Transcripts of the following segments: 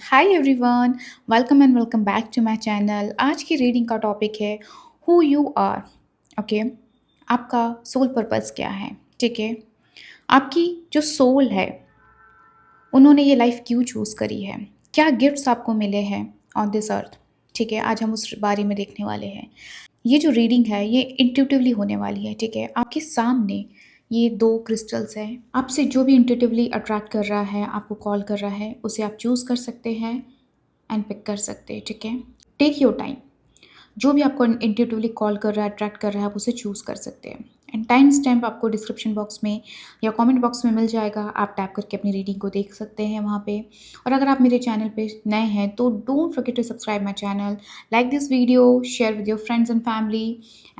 Hi everyone, welcome and welcome back to my channel. आज की reading का topic है हु यू आर। ओके, आपका सोल पर्पस क्या है? ठीक है, आपकी जो सोल है, उन्होंने ये लाइफ क्यों चूज़ करी है, क्या गिफ्ट्स आपको मिले हैं ऑन दिस अर्थ। ठीक है, आज हम उस बारे में देखने वाले हैं। ये जो रीडिंग है ये इंट्यूटिवली होने वाली है। ठीक है, आपके सामने ये दो क्रिस्टल्स हैं। आपसे जो भी इंट्यूटिवली अट्रैक्ट कर रहा है, आपको कॉल कर रहा है, उसे आप चूज़ कर सकते हैं एंड पिक कर सकते हैं। ठीक है, टेक योर टाइम। जो भी आपको इंट्यूटिवली कॉल कर रहा है, अट्रैक्ट कर रहा है, आप उसे चूज़ कर सकते हैं। एंड टाइम स्टैम्प आपको डिस्क्रिप्शन बॉक्स में या कमेंट बॉक्स में मिल जाएगा। आप टैप करके अपनी रीडिंग को देख सकते हैं वहाँ पे। और अगर आप मेरे चैनल पे नए हैं तो don't forget to subscribe my channel, like this video, share with your friends and family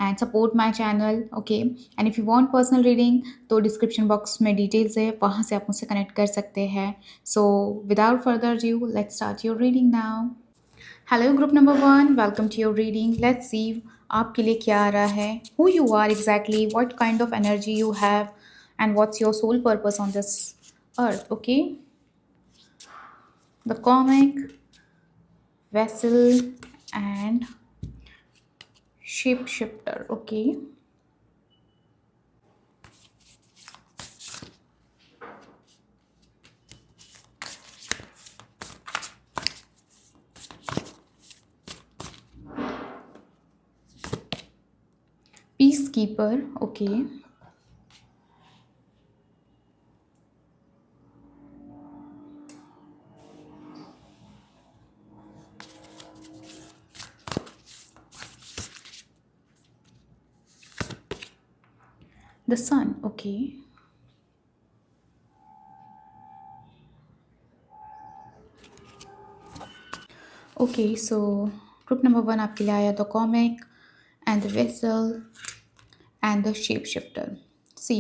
and support my channel. Okay, and if you want personal reading तो डिस्क्रिप्शन बॉक्स में डिटेल्स है, वहाँ से आप मुझसे कनेक्ट कर सकते हैं। So without further due, let's start your reading now. Hello group number one, welcome to your reading. Let's see आपके लिए क्या आ रहा है। Who you are exactly, what kind of energy you have and what's your soul purpose on this earth. Okay, the comic, vessel and shape shifter. Okay, peace keeper. Okay, the sun. Okay, okay, so group number one आपके लिए आया the comic and the vessel and the shape shifter. See,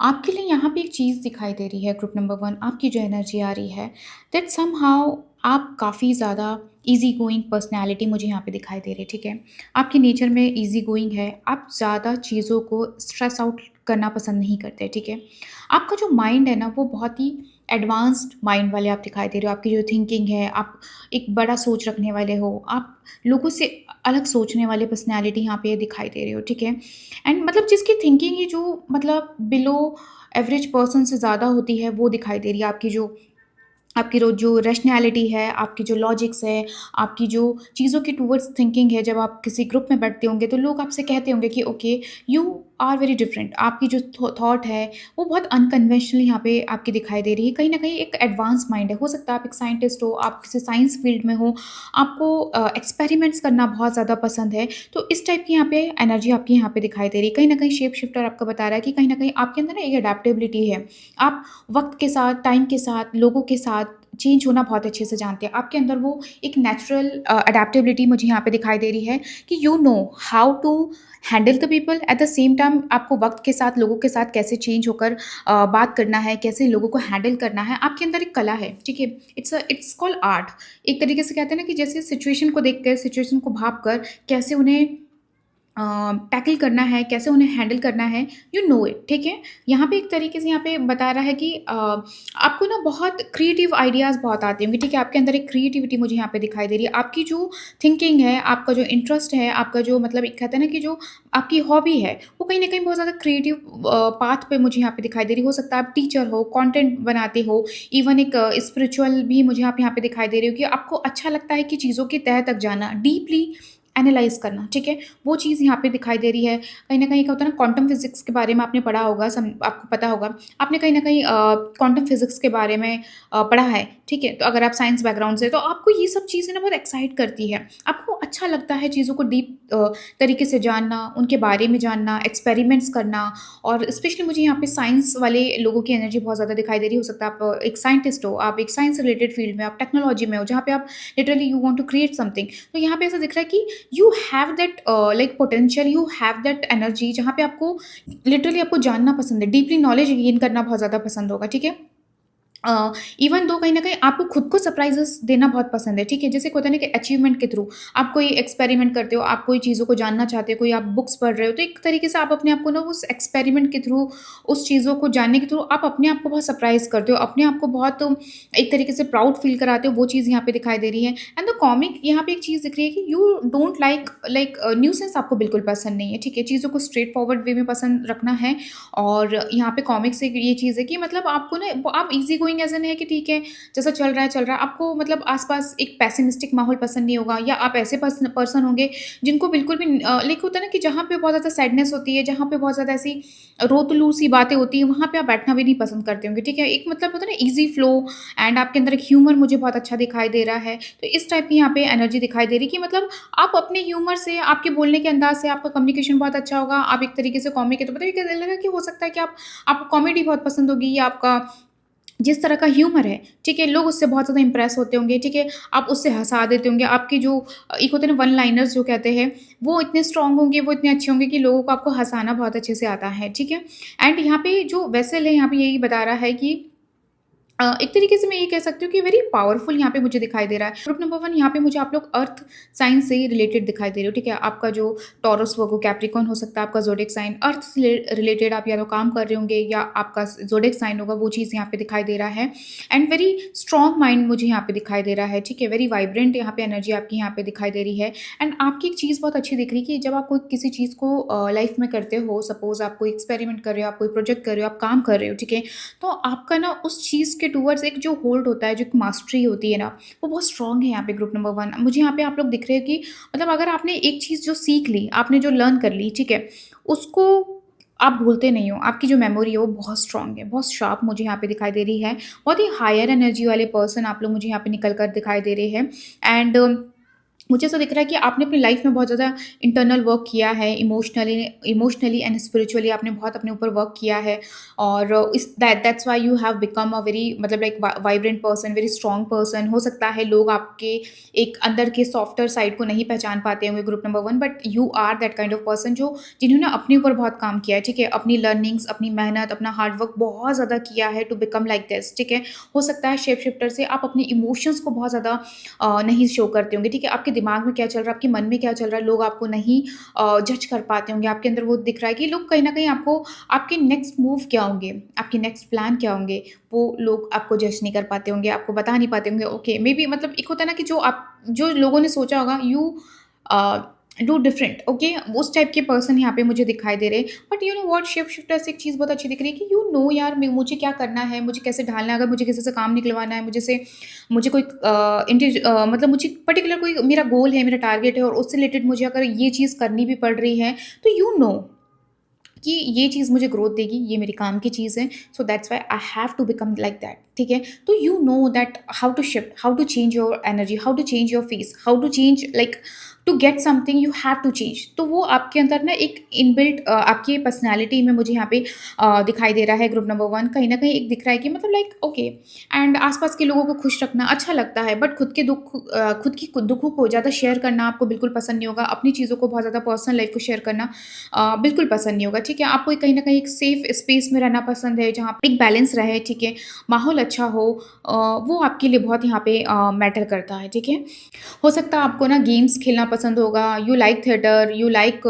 आपके लिए यहाँ पे एक चीज़ दिखाई दे रही है ग्रुप नंबर वन, आपकी जो एनर्जी आ रही है दैट सम हाउ आप काफ़ी ज़्यादा इजी गोइंग पर्सनैलिटी मुझे यहाँ पे दिखाई दे रही है। ठीक है, आपके नेचर में इजी गोइंग है, आप ज़्यादा चीज़ों को स्ट्रेस आउट करना पसंद नहीं करते। ठीक है, आपका जो माइंड है ना वो बहुत ही एडवांस्ड माइंड वाले आप दिखाई दे रहे हो। आपकी जो थिंकिंग है, आप एक बड़ा सोच रखने वाले हो, आप लोगों से अलग सोचने वाले पर्सनैलिटी यहाँ पे दिखाई दे रहे हो। ठीक है, एंड मतलब जिसकी थिंकिंग ही जो मतलब बिलो एवरेज पर्सन से ज़्यादा होती है वो दिखाई दे रही है। आपकी जो रैशनैलिटी है, आपकी जो लॉजिक्स है, आपकी जो चीज़ों की टूवर्ड्स थिंकिंग है, जब आप किसी ग्रुप में बैठते होंगे तो लोग आपसे कहते होंगे कि okay, you are very different. आपकी जो थॉट है वो बहुत अनकन्वेंशनल यहाँ पे आपकी दिखाई दे रही है। कहीं ना कहीं एक एडवांस माइंड है। हो सकता है आप एक साइंटिस्ट हो, आप किसी साइंस फील्ड में हो, आपको एक्सपेरिमेंट्स करना बहुत ज़्यादा पसंद है। तो इस टाइप की यहाँ पे एनर्जी आपकी यहाँ पे दिखाई दे रही है। कहीं ना कहीं शेप शिफ्टर आपको बता रहा है कि कहीं ना कहीं आपके अंदर ना एक अडेप्टेबिलिटी है। आप वक्त के साथ, टाइम के साथ, लोगों के साथ चेंज होना बहुत अच्छे से जानते हैं। आपके अंदर वो एक नेचुरल अडेप्टेबिलिटी मुझे यहाँ पे दिखाई दे रही है कि you know how to handle the people. At the same time आपको वक्त के साथ, लोगों के साथ कैसे चेंज होकर बात करना है, कैसे लोगों को हैंडल करना है, आपके अंदर एक कला है। ठीक है, इट्स कॉल्ड आर्ट। एक तरीके से कहते हैं ना कि जैसे सिचुएशन को देख कर, सिचुएशन को भाप कर कैसे उन्हें टैकल करना है, कैसे उन्हें हैंडल करना है, यू नो इट। ठीक है, यहाँ पे एक तरीके से यहाँ पे बता रहा है कि आपको ना बहुत क्रिएटिव आइडियाज़ बहुत आते होंगे। ठीक है, आपके अंदर एक क्रिएटिविटी मुझे यहाँ पे दिखाई दे रही है। आपकी जो थिंकिंग है, आपका जो इंटरेस्ट है, आपका जो मतलब एक कहते हैं ना कि जो आपकी हॉबी है वो कहीं ना कहीं बहुत ज़्यादा क्रिएटिव पाथ पे मुझे यहाँ पे दिखाई दे रही। हो सकता है आप टीचर हो, कंटेंट बनाते हो, इवन एक स्पिरिचुअल भी मुझे आप यहाँ पे दिखाई दे रही हो कि आपको अच्छा लगता है कि चीज़ों के तह तक जाना, डीपली एनालाइज करना। ठीक है, वो चीज़ यहाँ पे दिखाई दे रही है। कहीं न कहीं क्या होता है ना, क्वांटम फिज़िक्स के बारे में आपने पढ़ा होगा, आपको पता होगा। आपने कहीं न कहीं क्वांटम फिज़िक्स के बारे में पढ़ा है। ठीक है, तो अगर आप साइंस बैकग्राउंड से, तो आपको ये सब चीज़ें ना बहुत एक्साइट करती है। आपको अच्छा लगता है चीज़ों को डीप तरीके से जानना, उनके बारे में जानना, एक्सपेरिमेंट्स करना। और स्पेशली मुझे यहाँ पे साइंस वाले लोगों की एनर्जी बहुत ज़्यादा दिखाई दे रही। हो सकता है आप एक साइंटिस्ट हो, आप एक साइंस रिलेटेड फील्ड में, आप टेक्नोलॉजी में हो, जहाँ पे आप literally you want to create something. तो यहाँ पे ऐसा दिख रहा है कि you have that like potential, you have that energy, जहाँ पे आपको लिटरली आपको जानना पसंद है, डीपली नॉलेज गेन करना बहुत ज़्यादा पसंद होगा। ठीक है, इवन दो कहीं न कहीं आपको खुद को सरप्राइज़ेज़ देना बहुत पसंद है, ठीक है? जैसे एक होता है ना कि अचीवमेंट के थ्रू आप कोई एक्सपेरिमेंट करते हो, आप कोई चीज़ों को जानना चाहते हो, कोई आप बुक्स पढ़ रहे हो, तो एक तरीके से आप अपने आप को ना उस एक्सपेरिमेंट के थ्रू, उस चीज़ों को जानने के थ्रू आप अपने आप को बहुत सरप्राइज़ करते हो, अपने आप को बहुत एक तरीके से प्राउड फ़ील कराते हो, वो चीज़ यहाँ पे दिखाई दे रही है। एंड द कॉमिक यहाँ पे एक चीज़ दिख रही है कि यू डोंट लाइक न्यूसेंस आपको बिल्कुल पसंद नहीं है, ठीक है? चीज़ों को स्ट्रेट फॉरवर्ड वे में पसंद रखना है। और यहाँ पे कॉमिक्स से ये चीज़ है कि मतलब आपको ना आप ईज़ी गोइंग एज़ एन है कि ठीक है, जैसा चल रहा है, आपको मतलब आस-पास एक पेसिमिस्टिक माहौल पसंद नहीं होगा, या आप ऐसे पर्सन होंगे जिनको बिल्कुल भी लाइक होता है ना कि जहाँ पे बहुत ज़्यादा सैडनेस होती है, जहाँ पे बहुत ज़्यादा ऐसी रोतलू सी बातें होती हैं, वहाँ पे आप बैठना भी नहीं पसंद करते होंगे, ठीक है? एक मतलब होता है ना ईज़ी फ्लो, एंड आपके अंदर एक ह्यूमर मुझे बहुत अच्छा दिखाई दे रहा है। तो इस टाइप की यहाँ पे एनर्जी दिखाई दे रही है कि मतलब आप अपने ह्यूमर से, आपके बोलने के अंदाज़ से आपका कम्युनिकेशन बहुत अच्छा होगा। आप एक तरीके से कॉमिक है, तो मतलब ये लगा कि हो सकता है कि आपको कॉमेडी बहुत पसंद होगी, या आपका जिस तरह का ह्यूमर है, ठीक है? लोग उससे बहुत ज़्यादा इम्प्रेस होते होंगे, ठीक है? आप उससे हँसा देते होंगे। आपके जो एक होते हैं ना वन लाइनर्स जो कहते हैं, वो इतने स्ट्रॉन्ग होंगे, वो इतने अच्छे होंगे कि लोगों को आपको हँसाना बहुत अच्छे से आता है, ठीक है? एंड यहाँ पे जो वेसल है, यहाँ पे यही बता रहा है कि एक तरीके से मैं ये कह सकती हूँ कि वेरी पावरफुल यहाँ पे मुझे दिखाई दे रहा है। ग्रुप नंबर 1 यहाँ पे मुझे आप लोग अर्थ साइन से रिलेटेड दिखाई दे रहे हो, ठीक है? आपका जो टॉरस, वर्गो, कैप्रिकॉर्न हो सकता है, आपका ज़ोडिएक साइन अर्थ से रिलेटेड आप या तो काम कर रहे होंगे, या आपका ज़ोडिएक साइन होगा, वो चीज़ यहाँ पे दिखाई दे रहा है। एंड वेरी स्ट्रॉन्ग माइंड मुझे यहाँ पे दिखाई दे रहा है, ठीक है? वेरी वाइब्रेंट यहाँ पे एनर्जी आपकी यहाँ पे दिखाई दे रही है। एंड आपकी एक चीज़ बहुत अच्छी दिख रही है कि जब आप कोई किसी चीज़ को लाइफ में करते हो, सपोज़ आप कोई एक्सपेरिमेंट कर रहे हो, आप कोई प्रोजेक्ट कर रहे हो, आप काम कर रहे हो, ठीक है? तो आपका ना उस चीज़ के टूवर्ड्स एक जो होल्ड होता है, जो एक मास्टरी होती है ना, वो बहुत स्ट्रॉन्ग है यहाँ पे ग्रुप नंबर 1। मुझे यहाँ पे आप लोग दिख रहे हैं कि मतलब अगर आपने एक चीज़ जो सीख ली, आपने जो लर्न कर ली, ठीक है? उसको आप भूलते नहीं हो, आपकी जो मेमोरी है वो बहुत स्ट्रॉन्ग है, बहुत शार्प मुझे यहाँ पे दिखाई दे रही है। बहुत ही हायर एनर्जी वाले पर्सन आप लोग मुझे यहाँ पे निकल कर दिखाई दे रहे हैं। एंड मुझे ऐसा दिख रहा है कि आपने अपनी लाइफ में बहुत ज़्यादा इंटरनल वर्क किया है, इमोशनली इमोशनली एंड स्पिरिचुअली आपने बहुत अपने ऊपर वर्क किया है। और इस that's why you have become a very मतलब like vibrant person, very strong person. हो सकता है लोग आपके एक अंदर के सॉफ्टर साइड को नहीं पहचान पाते होंगे group number 1, but you are that kind of person जो जिन्होंने अपने ऊपर बहुत काम किया है, ठीक है? अपनी लर्निंग्स, अपनी मेहनत, अपना हार्ड वर्क बहुत ज़्यादा किया है टू बिकम लाइक दिस, ठीक है? हो सकता है शेप शिफ्टर से आप अपने इमोशंस को बहुत ज़्यादा नहीं शो करते होंगे, ठीक है? आपके दिमाग में क्या चल रहा है, आपके मन में क्या चल रहा है, लोग आपको नहीं जज कर पाते होंगे। आपके अंदर वो दिख रहा है कि लोग कहीं न कहीं आपको आपके नेक्स्ट मूव क्या होंगे, आपके नेक्स्ट प्लान क्या होंगे, वो लोग आपको जज नहीं कर पाते होंगे, आपको बता नहीं पाते होंगे। ओके, मेबी मतलब एक होता है ना कि जो लोगों ने सोचा होगा यू डू डिफरेंट, ओके? उस टाइप के पर्सन यहाँ पे मुझे दिखाई दे रहे हैं। But you know what, shape shifter से एक चीज़ बहुत अच्छी दिख रही है कि यू नो यार मुझे क्या करना है, मुझे कैसे ढालना है, अगर मुझे किसी से काम निकलवाना है, मुझे कोई मतलब मुझे पर्टिकुलर कोई मेरा गोल है, मेरा टारगेट है, और उससे रिलेटेड मुझे अगर ये चीज़ करनी भी पड़ रही है, तो यू नो कि ये चीज़ मुझे ग्रोथ देगी, ये मेरी काम की चीज़ है, so that's why I have to become like that, ठीक है? तो you know that how to shift, how to change your energy, how to change your face, how to change like to get something you have to change. तो वो आपके अंदर ना एक inbuilt आपकी पर्सनैलिटी में मुझे यहाँ पे दिखाई दे रहा है ग्रुप नंबर 1। कहीं न कहीं एक दिख रहा है कि मतलब लाइक ओके, एंड आस-पास के लोगों को खुश रखना अच्छा लगता है, बट खुद की दुखों को ज़्यादा शेयर करना आपको बिल्कुल पसंद नहीं होगा। अपनी चीज़ों को बहुत ज़्यादा पर्सनल लाइफ़ को शेयर करना बिल्कुल पसंद नहीं होगा, ठीक है? आपको कहीं न कहीं एक सेफ स्पेस में रहना पसंद है, जहाँ पे एक बैलेंस रहे, ठीक है? माहौल अच्छा हो, वो आपके लिए बहुत यहाँ पे मैटर करता है, ठीक है? हो सकता है आपको ना गेम्स खेलना पसंद होगा, you like theatre, you like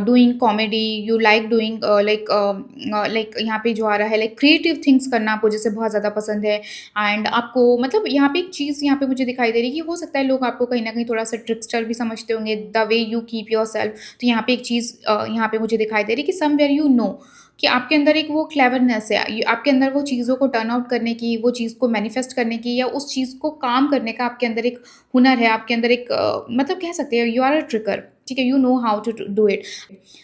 doing comedy, you like doing like यहाँ पे जो आ रहा है लाइक क्रिएटिव थिंग्स करना आपको जैसे बहुत ज़्यादा पसंद है। एंड आपको मतलब यहाँ पे एक चीज़ यहाँ पे मुझे दिखाई दे रही है कि हो सकता है लोग आपको कहीं न कहीं थोड़ा-सा ट्रिकस्टर भी समझते होंगे, the way you keep yourself. तो यहाँ पे एक चीज़ यहाँ पे मुझे दिखाई दे रही है कि समवेयर यू नो कि आपके अंदर एक वो क्लेवरनेस है, आपके अंदर वो चीज़ों को टर्न आउट करने की, वो चीज़ को मैनिफेस्ट करने की, या उस चीज़ को काम करने का आपके अंदर एक हुनर है, आपके अंदर एक मतलब कह सकते हैं यू आर अ ट्रिकर, ठीक है? You know how to do it.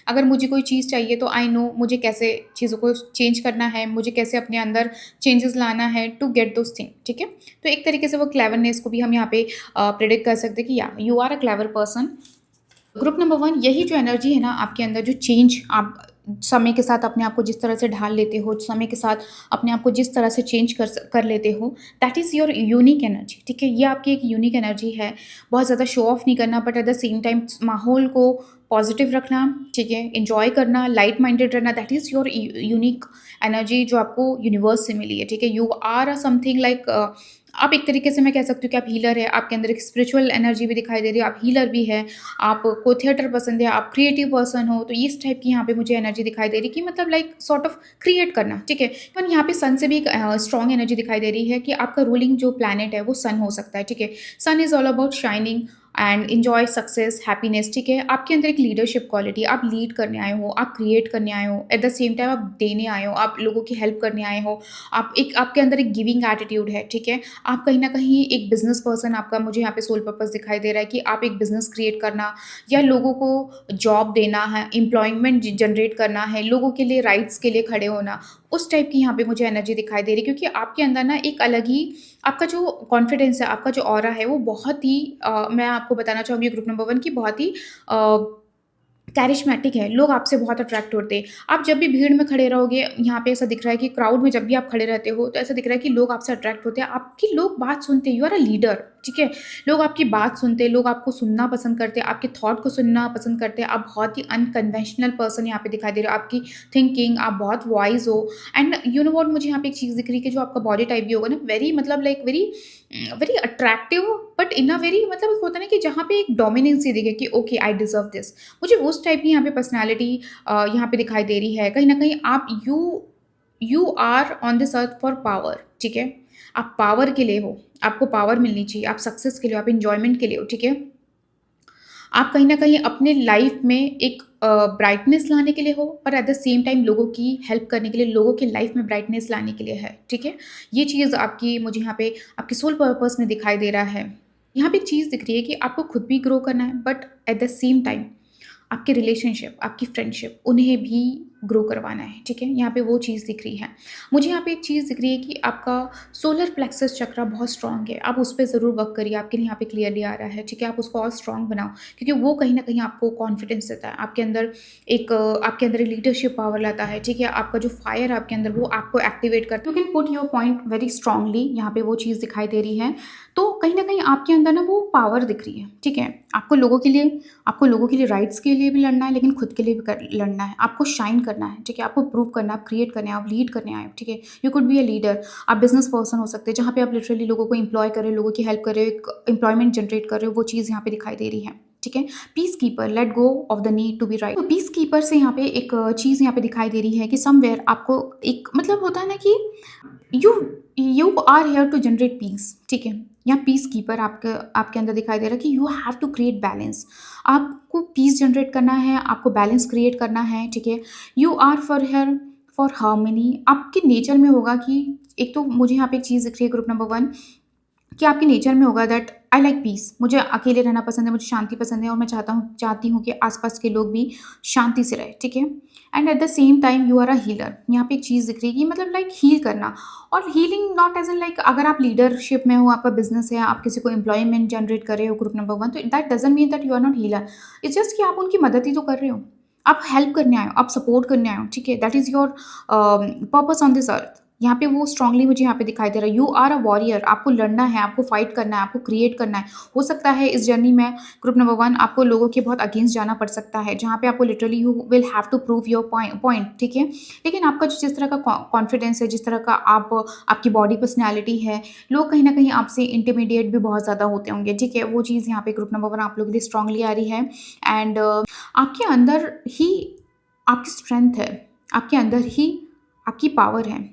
अगर मुझे कोई चीज़ चाहिए तो आई नो मुझे कैसे चीज़ों को चेंज करना है, मुझे कैसे अपने अंदर चेंजेस लाना है टू गेट दोज़ थिंग, ठीक है? तो एक तरीके से वो क्लेवरनेस को भी हम यहाँ पे प्रेडिक्ट कर सकते हैं कि या you are a clever person. Group number 1 यही जो एनर्जी है ना आपके अंदर, जो चेंज आप समय के साथ अपने आप को जिस तरह से ढाल लेते हो, समय के साथ अपने आप को जिस तरह से चेंज कर लेते हो, that is your unique energy, ठीक है? ये आपकी एक यूनिक एनर्जी है। बहुत ज़्यादा शो ऑफ नहीं करना, but at the same time माहौल को पॉजिटिव रखना, ठीक है? एन्जॉय करना, लाइट माइंडेड रहना, that is your unique energy जो आपको यूनिवर्स से मिली है, ठीक है? यू आर समथिंग लाइक आप एक तरीके से मैं कह सकती हूँ कि आप हीलर है, आपके अंदर एक स्पिरिचुअल एनर्जी भी दिखाई दे रही है, आप हीलर भी है, आपको थिएटर पसंद है, आप क्रिएटिव पर्सन हो, तो इस टाइप की यहाँ पे मुझे एनर्जी दिखाई दे रही है कि मतलब लाइक सॉर्ट ऑफ क्रिएट करना, ठीक है? इवन यहाँ पे सन से भी एक स्ट्रॉन्ग एनर्जी दिखाई दे रही है कि आपका रूलिंग जो प्लैनेट है वो सन हो सकता है, ठीक है? Sun is all about shining and enjoy success, happiness, ठीक है? आपके अंदर एक लीडरशिप क्वालिटी, आप लीड करने आए हो, आप क्रिएट करने आए हो, एट द सेम टाइम आप देने आए हो, आप लोगों की हेल्प करने आए हो, आप एक आपके अंदर एक गिविंग एटीट्यूड है, ठीक है? आप कहीं न कहीं एक बिज़नेस पर्सन, आपका मुझे यहाँ पे सोल पर्पस दिखाई दे रहा है कि आप एक बिज़नेस क्रिएट करना या लोगों को जॉब देना है, एम्प्लॉयमेंट जनरेट करना है, लोगों के लिए राइट्स के लिए खड़े होना, उस टाइप की यहाँ पे मुझे एनर्जी दिखाई दे रही है, क्योंकि आपके अंदर ना एक अलग ही आपका जो कॉन्फिडेंस है, आपका जो ऑरा है वो बहुत ही मैं आपको बताना चाहूँगी ग्रुप नंबर 1 की बहुत ही अ, कैरिस्मेटिक है, लोग आपसे बहुत अट्रैक्ट होते हैं। आप जब भी भीड़ में खड़े रहोगे, यहाँ पे ऐसा दिख रहा है कि क्राउड में जब भी आप खड़े रहते हो, तो ऐसा दिख रहा है कि लोग आपसे अट्रैक्ट होते हैं, आपकी लोग बात सुनते हैं, यू आर अ लीडर, ठीक है? लोग आपकी बात सुनते हैं, लोग आपको सुनना पसंद करते हैं, आपके थॉट को सुनना पसंद करते हैं, आप बहुत ही अनकन्वेंशनल पर्सन यहाँ पे दिखाई दे रहे हो, आपकी थिंकिंग, आप बहुत वॉइस हो एंड यू नो व्हाट मुझे यहाँ पे एक चीज़ दिख रही है कि जो आपका बॉडी टाइप भी होगा ना, वेरी मतलब like very attractive, but in a very मतलब एक होता है ना कि जहाँ पे एक डोमिनेंसी दिखे कि ओके आई डिज़र्व दिस। मुझे उस टाइप की यहाँ पे पर्सनैलिटी यहाँ पे दिखाई दे रही है। कहीं न कहीं आप you are on this earth for power, ठीक है? आप पावर के लिए हो, आपको पावर मिलनी चाहिए, आप सक्सेस के लिए हो, आप एन्जॉयमेंट के लिए हो, ठीक है? आप कहीं न कहीं अपने लाइफ़ में एक ब्राइटनेस लाने के लिए हो और एट द सेम टाइम लोगों की हेल्प करने के लिए, लोगों की लाइफ़ में ब्राइटनेस लाने के लिए है, ठीक है? ये चीज़ आपकी मुझे यहाँ पे आपके सोल पर्पस में दिखाई दे रहा है। यहाँ पे एक चीज़ दिख रही है कि आपको खुद भी ग्रो करना है, but at the same time आपके रिलेशनशिप, आपकी फ्रेंडशिप, उन्हें भी ग्रो करवाना है, ठीक है? यहाँ पे वो चीज़ दिख रही है। मुझे यहाँ पे एक चीज़ दिख रही है कि आपका सोलर प्लेक्सस चक्रा बहुत स्ट्रॉन्ग है, आप उस पे ज़रूर वर्क करिए, आपके लिए यहाँ पे क्लियरली आ रहा है, ठीक है? आप उसको और स्ट्रॉन्ग बनाओ, क्योंकि वो कहीं न कहीं आपको कॉन्फिडेंस देता है, आपके अंदर एक लीडरशिप पावर लाता है, ठीक है? आपका जो फायर है आपके अंदर, वो आपको एक्टिवेट करता है। You can put your point very strongly, यहाँ पे वो चीज़ दिखाई दे रही है। तो कहीं न कहीं आपके अंदर ना वो पावर दिख रही है, ठीक है? आपको लोगों के लिए राइट्स के लिए भी लड़ना है, लेकिन खुद के लिए भी लड़ना है, आपको शाइन करना है, ठीक है? आपको प्रूव करना है, आप क्रिएट करने हैं, आप लीड करने आए हो, ठीक है? You could be a leader, आप बिजनेस पर्सन हो सकते हैं, जहाँ पे आप लिटरली लोगों को एम्प्लॉय कर रहे हो, लोगों की हेल्प कर रहे हो, एक एम्प्लॉयमेंट जनरेट कर रहे हो, वो चीज़ यहाँ पे दिखाई दे रही है, ठीक है? Peace keeper, let go of the need to be right. तो पीस कीपर से यहाँ पे एक चीज़ यहाँ पे दिखाई दे रही है कि समवेयर आपको एक मतलब होता है ना कि you you are here to generate peace, ठीक है? यहाँ पीस कीपर आपके आपके अंदर दिखाई दे रहा है कि you have to create balance, आपको पीस जनरेट करना है, आपको बैलेंस क्रिएट करना है, ठीक है? You are for here for harmony, आपके नेचर में होगा कि एक तो मुझे यहाँ पे एक चीज़ दिख रही है ग्रुप नंबर 1 कि आपके नेचर में होगा दैट आई लाइक पीस, मुझे अकेले रहना पसंद है, मुझे शांति पसंद है और मैं चाहती हूँ कि आसपास के लोग भी शांति से रहे, ठीक है? And at the same time you are a healer, यहाँ पे एक चीज़ दिख रही है कि मतलब लाइक हील करना, और healing not as an like अगर आप लीडरशिप में हो, आपका बिजनेस है, आप किसी को एम्प्लॉयमेंट जनरेट कर रहे हो ग्रुप नंबर 1, तो that doesn't mean that you are not healer, it's just कि आप उनकी मदद ही तो कर रहे हो, आप हेल्प करने आए हो, आप सपोर्ट करने आए हो, ठीक है? That is your purpose on this अर्थ। यहाँ पे वो स्ट्रांगली मुझे यहाँ पे दिखाई दे रहा है, यू आर अ वॉरियर, आपको लड़ना है, आपको फाइट करना है, आपको क्रिएट करना है। हो सकता है इस जर्नी में ग्रुप नंबर 1 आपको लोगों के बहुत अगेंस्ट जाना पड़ सकता है, जहाँ पे आपको literally you will have to prove your point, ठीक है? लेकिन आपका जिस तरह का कॉन्फिडेंस है, जिस तरह का आपकी बॉडी पर्सनैलिटी है, लोग कहीं ना कहीं आपसे इंटिमिडिएट भी बहुत ज़्यादा होते होंगे, ठीक है? वो चीज़ यहाँ पे ग्रुप नंबर 1 आप लोगों के लिए स्ट्रांगली आ रही है। एंड आपके अंदर ही आपकी स्ट्रेंथ है, आपके अंदर ही आपकी पावर है।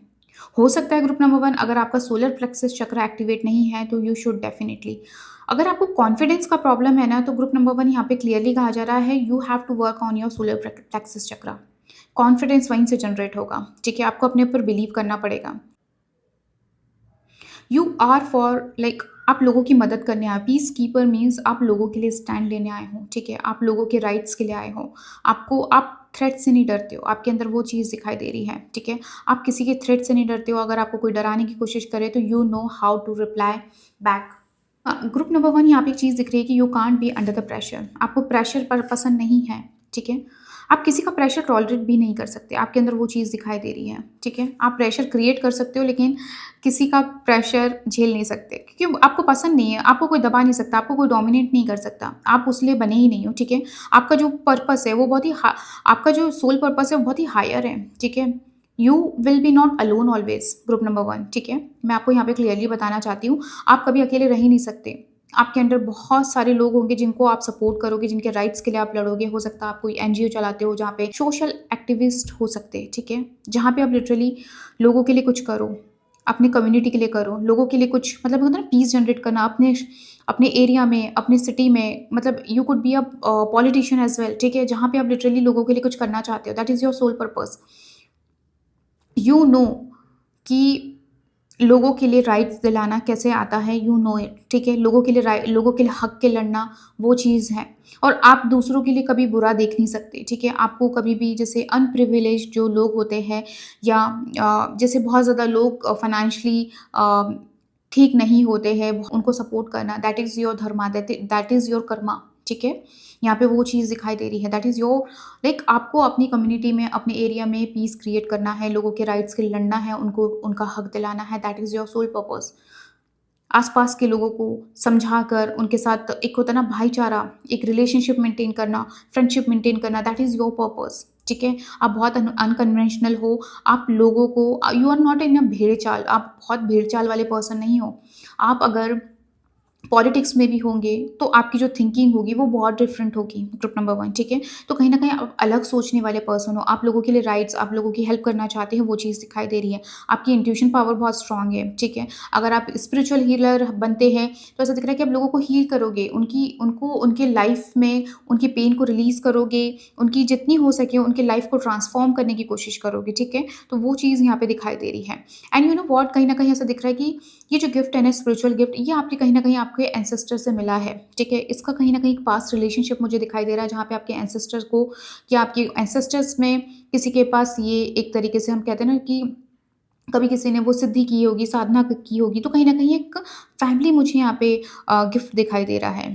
हो सकता है ग्रुप नंबर 1 अगर आपका सोलर प्लेक्सस चक्र एक्टिवेट नहीं है तो यू शुड डेफिनिटली, अगर आपको कॉन्फिडेंस का प्रॉब्लम है ना, तो ग्रुप नंबर 1 यहाँ पे क्लियरली कहा जा रहा है you have to work on your solar plexus chakra. Confidence वहीं से जनरेट होगा, ठीक है? आपको अपने ऊपर बिलीव करना पड़ेगा। यू आर फॉर लाइक आप लोगों की मदद करने आए, पीस कीपर मीन्स आप लोगों के लिए स्टैंड लेने आए हो, ठीक है? आप लोगों के राइट्स के लिए आए हो, आप थ्रेट से नहीं डरते हो, आपके अंदर वो चीज़ दिखाई दे रही है, ठीक है? आप किसी के थ्रेट से नहीं डरते हो, अगर आपको कोई डराने की कोशिश करे तो you know how to reply back. Group number 1 यहाँ पे एक चीज़ दिख रही है कि you can't be under the pressure, आपको प्रेशर पर पसंद नहीं है, ठीक है? आप किसी का प्रेशर टॉलरेट भी नहीं कर सकते, आपके अंदर वो चीज़ दिखाई दे रही है, ठीक है? आप प्रेशर क्रिएट कर सकते हो लेकिन किसी का प्रेशर झेल नहीं सकते क्योंकि आपको पसंद नहीं है, आपको कोई दबा नहीं सकता, आपको कोई डोमिनेट नहीं कर सकता, आप उस लिए बने ही नहीं हो, ठीक है? आपका जो पर्पस है वो बहुत ही आपका जो सोल पर्पस है वो बहुत ही हायर है, ठीक है? You will be not alone always, group number 1, ठीक है? मैं आपको यहाँ पे क्लियरली बताना चाहती हूँ, आप कभी अकेले रह ही नहीं सकते। आपके अंडर बहुत सारे लोग होंगे जिनको आप सपोर्ट करोगे, जिनके राइट्स के लिए आप लड़ोगे। हो सकता है आप कोई एनजीओ चलाते हो जहाँ पे सोशल एक्टिविस्ट हो सकते हैं, ठीक है? जहाँ पे आप लिटरली लोगों के लिए कुछ करो, अपने कम्युनिटी के लिए करो, लोगों के लिए कुछ मतलब होता है ना, पीस जनरेट करना अपने अपने एरिया में, अपने सिटी में, मतलब you could be a politician as well, ठीक है? जहाँ पे आप लिटरली लोगों के लिए कुछ करना चाहते हो, that is your soul purpose. You know कि लोगों के लिए राइट्स दिलाना कैसे आता है, यू नो इट, ठीक है? लोगों के लिए लोगों के लिए हक के लड़ना वो चीज़ है। और आप दूसरों के लिए कभी बुरा देख नहीं सकते, ठीक है? आपको कभी भी जैसे अनप्रिविलेज जो लोग होते हैं या जैसे बहुत ज़्यादा लोग फाइनेंशियली ठीक नहीं होते हैं, उनको सपोर्ट करना, that is your Dharma, that is your Karma, ठीक है? यहाँ पे वो चीज़ दिखाई दे रही है, दैट इज़ योर लाइक आपको अपनी कम्युनिटी में, अपने एरिया में पीस क्रिएट करना है, लोगों के राइट्स के लिए लड़ना है, उनको उनका हक दिलाना है, that is your soul purpose. आस-पास के लोगों को समझाकर उनके साथ एक होता है ना भाईचारा, एक रिलेशनशिप मेंटेन करना, फ्रेंडशिप मेंटेन करना, दैट इज़ योर पर्पस, ठीक है? आप बहुत अनकन्वेंशनल हो, आप लोगों को यू आर नॉट इन अ भेड़-चाल, आप बहुत भेड़-चाल वाले पर्सन नहीं हो। आप अगर पॉलिटिक्स में भी होंगे, तो आपकी जो थिंकिंग होगी वो बहुत डिफरेंट होगी, ग्रुप नंबर 1, ठीक है? तो कहीं न कहीं आप अलग सोचने वाले पर्सन हो, आप लोगों के लिए राइट्स, आप लोगों की हेल्प करना चाहते हैं, वो चीज़ दिखाई दे रही है। आपकी इंट्यूशन पावर बहुत स्ट्रॉन्ग है, ठीक है? अगर आप स्पिरिचुअल हीलर बनते हैं, तो ऐसा दिख रहा है कि आप लोगों को हील करोगे, उनके लाइफ़ में उनकी पेन को रिलीज़ करोगे, उनकी जितनी हो सके उनकी लाइफ़ को ट्रांसफ़ॉर्म करने की कोशिश करोगे, ठीक है? तो वो चीज़ यहाँ पे दिखाई दे रही है। एंड यू नो व्हाट, कहीं न कहीं ऐसा दिख रहा है कि ये जो गिफ्ट है ना, स्पिरिचुअल गिफ्ट, ये आपके कहीं न कहीं आपके एंसेस्टर से मिला है, ठीक है? इसका कहीं न कहीं एक पास्ट रिलेशनशिप मुझे दिखाई दे रहा है, जहाँ पे आपके एंसेस्टर को या आपके एंसेस्टर्स में किसी के पास ये एक तरीके से हम कहते हैं ना कि कभी किसी ने वो सिद्धि की होगी, साधना की होगी, तो कहीं न कहीं एक फैमिली मुझे यहाँ पे गिफ्ट दिखाई दे रहा है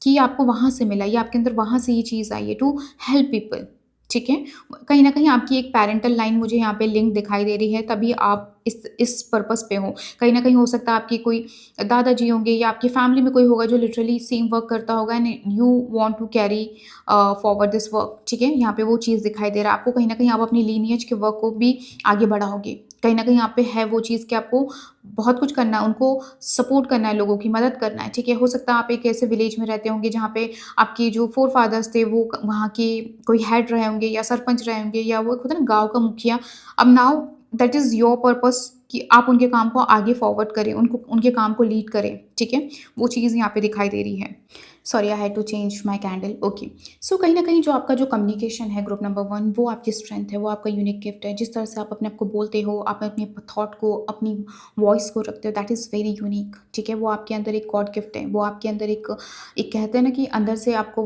कि आपको वहाँ से मिला, ये आपके अंदर वहाँ से ये चीज़ आई है टू हेल्प पीपल, ठीक है? कहीं न कहीं आपकी एक पैरेंटल लाइन मुझे यहाँ पे लिंक दिखाई दे रही है, तभी आप इस पर्पस पे हो। कहीं न कहीं हो सकता है आपकी कोई दादाजी होंगे या आपकी फैमिली में कोई होगा जो लिटरली सेम वर्क करता होगा and you want to carry forward this work, ठीक है? यहाँ पे वो चीज़ दिखाई दे रहा है आपको, कहीं न कहीं आप अपनी लीनिएज के वर्क को भी आगे बढ़ाओगे। कहीं न कहीं आप पे है वो चीज़ कि आपको बहुत कुछ करना है, उनको सपोर्ट करना है, लोगों की मदद करना है, ठीक है? हो सकता है आप एक ऐसे विलेज में रहते होंगे जहाँ पे आपके जो फ़ोरफ़ादर्स थे वो वहाँ के कोई हेड रहे होंगे या सरपंच रहे होंगे या वो एक होता है ना गाँव का मुखिया। अब now that is your purpose कि आप उनके काम को आगे फॉरवर्ड करें, उनको उनके काम को लीड करें, ठीक है? वो चीज़ यहाँ पे दिखाई दे रही है। Sorry, I had to change my candle, okay. So कहीं न कहीं जो आपका जो कम्युनिकेशन है, ग्रुप नंबर 1, वो आपकी स्ट्रेंथ है, वो आपका यूनिक गिफ्ट है। जिस तरह से आप अपने आप को बोलते हो, आप अपने थॉट को, अपनी वॉइस को रखते हो, दैट इज़ वेरी यूनिक, ठीक है? वो आपके अंदर एक गॉड गिफ्ट है, वो आपके अंदर एक कहते हैं ना कि अंदर से आपको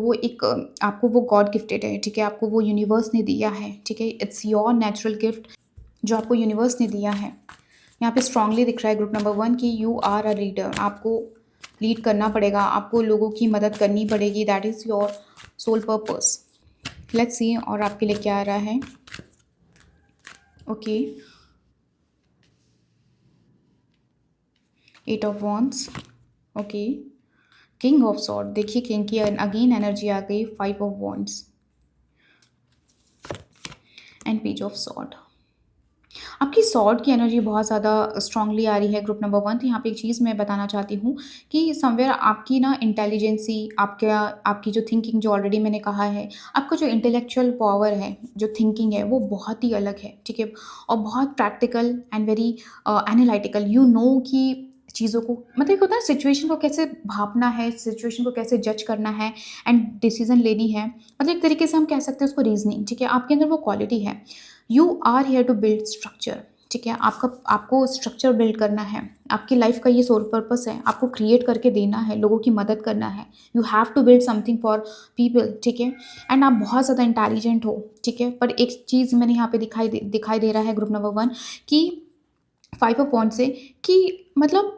वो गॉड गिफ्टेड है, ठीक है? आपको वो यूनिवर्स ने दिया है, ठीक है? इट्स योर नेचुरल गिफ्ट जो आपको यूनिवर्स ने दिया है। यहाँ पे स्ट्रांगली दिख रहा है ग्रुप नंबर 1 कि यू आर अ लीडर, आपको लीड करना पड़ेगा, आपको लोगों की मदद करनी पड़ेगी, that is your soul purpose. Let's see और आपके लिए क्या आ रहा है। Okay, 8 of wands, okay, king of sword, देखिए किंग की अगेन एनर्जी आ गई, 5 of wands and page of sword. आपकी सॉर्ड की एनर्जी बहुत ज़्यादा स्ट्रांगली आ रही है ग्रुप नंबर 1। तो यहाँ पे एक चीज़ मैं बताना चाहती हूँ कि समवेयर आपकी ना इंटेलिजेंसी, आपका आपकी जो थिंकिंग, जो ऑलरेडी मैंने कहा है, आपका जो इंटेलेक्चुअल पावर है, जो थिंकिंग है, वो बहुत ही अलग है, ठीक है? और बहुत practical and very analytical, you know कि चीज़ों को मतलब एक होता है सिचुएशन को कैसे भापना है, सिचुएशन को कैसे जज करना है एंड डिसीजन लेनी है, मतलब एक तरीके से हम कह सकते हैं उसको रीजनिंग, ठीक है? आपके अंदर वो क्वालिटी है। You are here to build structure, ठीक है? आपको स्ट्रक्चर बिल्ड करना है, आपकी लाइफ का ये सोल पर्पस है, आपको क्रिएट करके देना है, लोगों की मदद करना है। You have to build something for people, ठीक है? एंड आप बहुत ज़्यादा इंटेलिजेंट हो, ठीक है? पर एक चीज़ मैंने यहाँ पे दिखाई दे रहा है ग्रुप नंबर 1 कि 5 ऑफ वॉन्ड्स से कि मतलब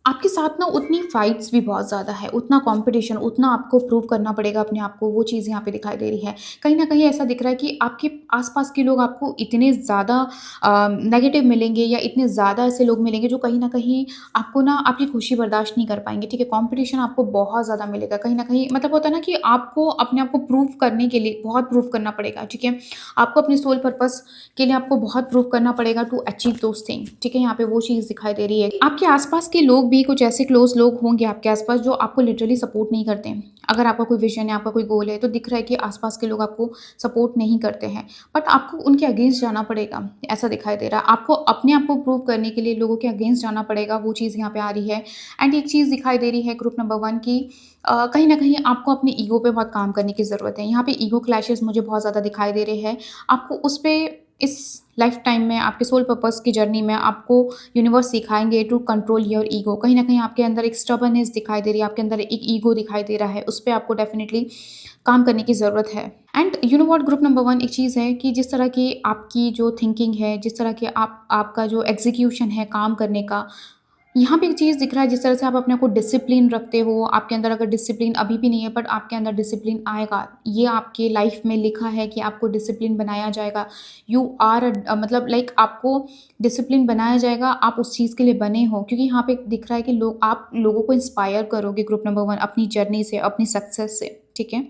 आपके साथ ना उतनी फाइट्स भी बहुत ज़्यादा है, उतना कॉम्पिटिशन, उतना आपको प्रूव करना पड़ेगा अपने आप को, वो चीज़ यहाँ पे दिखाई दे रही है। कहीं न कहीं ऐसा दिख रहा है कि आपके आस-पास के लोग आपको इतने ज़्यादा नेगेटिव मिलेंगे या इतने ज़्यादा ऐसे लोग मिलेंगे जो कहीं न कहीं आपको ना आपकी खुशी बर्दाश्त नहीं कर पाएँगे, ठीक है? कॉम्पिटिशन आपको बहुत ज़्यादा मिलेगा, कहीं न कहीं मतलब होता है ना कि आपको अपने आप को प्रूव करने के लिए बहुत प्रूव करना पड़ेगा, ठीक है? आपको अपने सोल पर्पस के लिए आपको बहुत प्रूव करना पड़ेगा टू अचीव दोज़ थिंग, ठीक है? यहाँ पे वो चीज़ दिखाई दे रही है। आपके आस-पास के लोग भी कुछ ऐसे क्लोज़ लोग होंगे आपके आस-पास जो आपको लिटरली सपोर्ट नहीं करते हैं। अगर आपका कोई विज़न है, आपका कोई गोल है, तो दिख रहा है कि आस-पास के लोग आपको सपोर्ट नहीं करते हैं। बट आपको उनके अगेंस्ट जाना पड़ेगा, ऐसा दिखाई दे रहा है। आपको अपने आप को प्रूव करने के लिए लोगों के अगेंस्ट जाना पड़ेगा, वो चीज़ यहाँ पे आ रही है। एंड एक चीज़ दिखाई दे रही है ग्रुप नंबर 1 की कहीं न कहीं आपको अपनी ईगो पे बहुत काम करने की ज़रूरत है। यहाँ पे ईगो क्लैशेज़ मुझे बहुत ज़्यादा दिखाई दे रहे हैं। आपको उस पे इस लाइफ़ टाइम में आपके सोल पर्पस की जर्नी में आपको यूनिवर्स सिखाएँगे टू कंट्रोल योर ईगो। कहीं न कहीं आपके अंदर एक स्टबर्ननेस दिखाई दे रही है, आपके अंदर एक ईगो दिखाई दे रहा है, उस पे आपको डेफ़िनिटली काम करने की ज़रूरत है। And you know what group number 1 एक चीज़ है कि जिस तरह की आपकी जो थिंकिंग है, जिस तरह के आपका जो एग्ज़ीक्यूशन है काम करने का, यहाँ पे एक चीज़ दिख रहा है जिस तरह से आप अपने आप को डिसिप्लिन रखते हो, आपके अंदर अगर डिसिप्लिन अभी भी नहीं है बट आपके अंदर डिसिप्लिन आएगा। ये आपके लाइफ़ में लिखा है कि आपको डिसिप्लिन बनाया जाएगा। यू आर मतलब लाइक आपको डिसिप्लिन बनाया जाएगा, आप उस चीज़ के लिए बने हो क्योंकि यहाँ पे दिख रहा है कि आप लोगों को इंस्पायर करोगे ग्रुप नंबर 1 अपनी जर्नी से, अपनी सक्सेस से, ठीक है?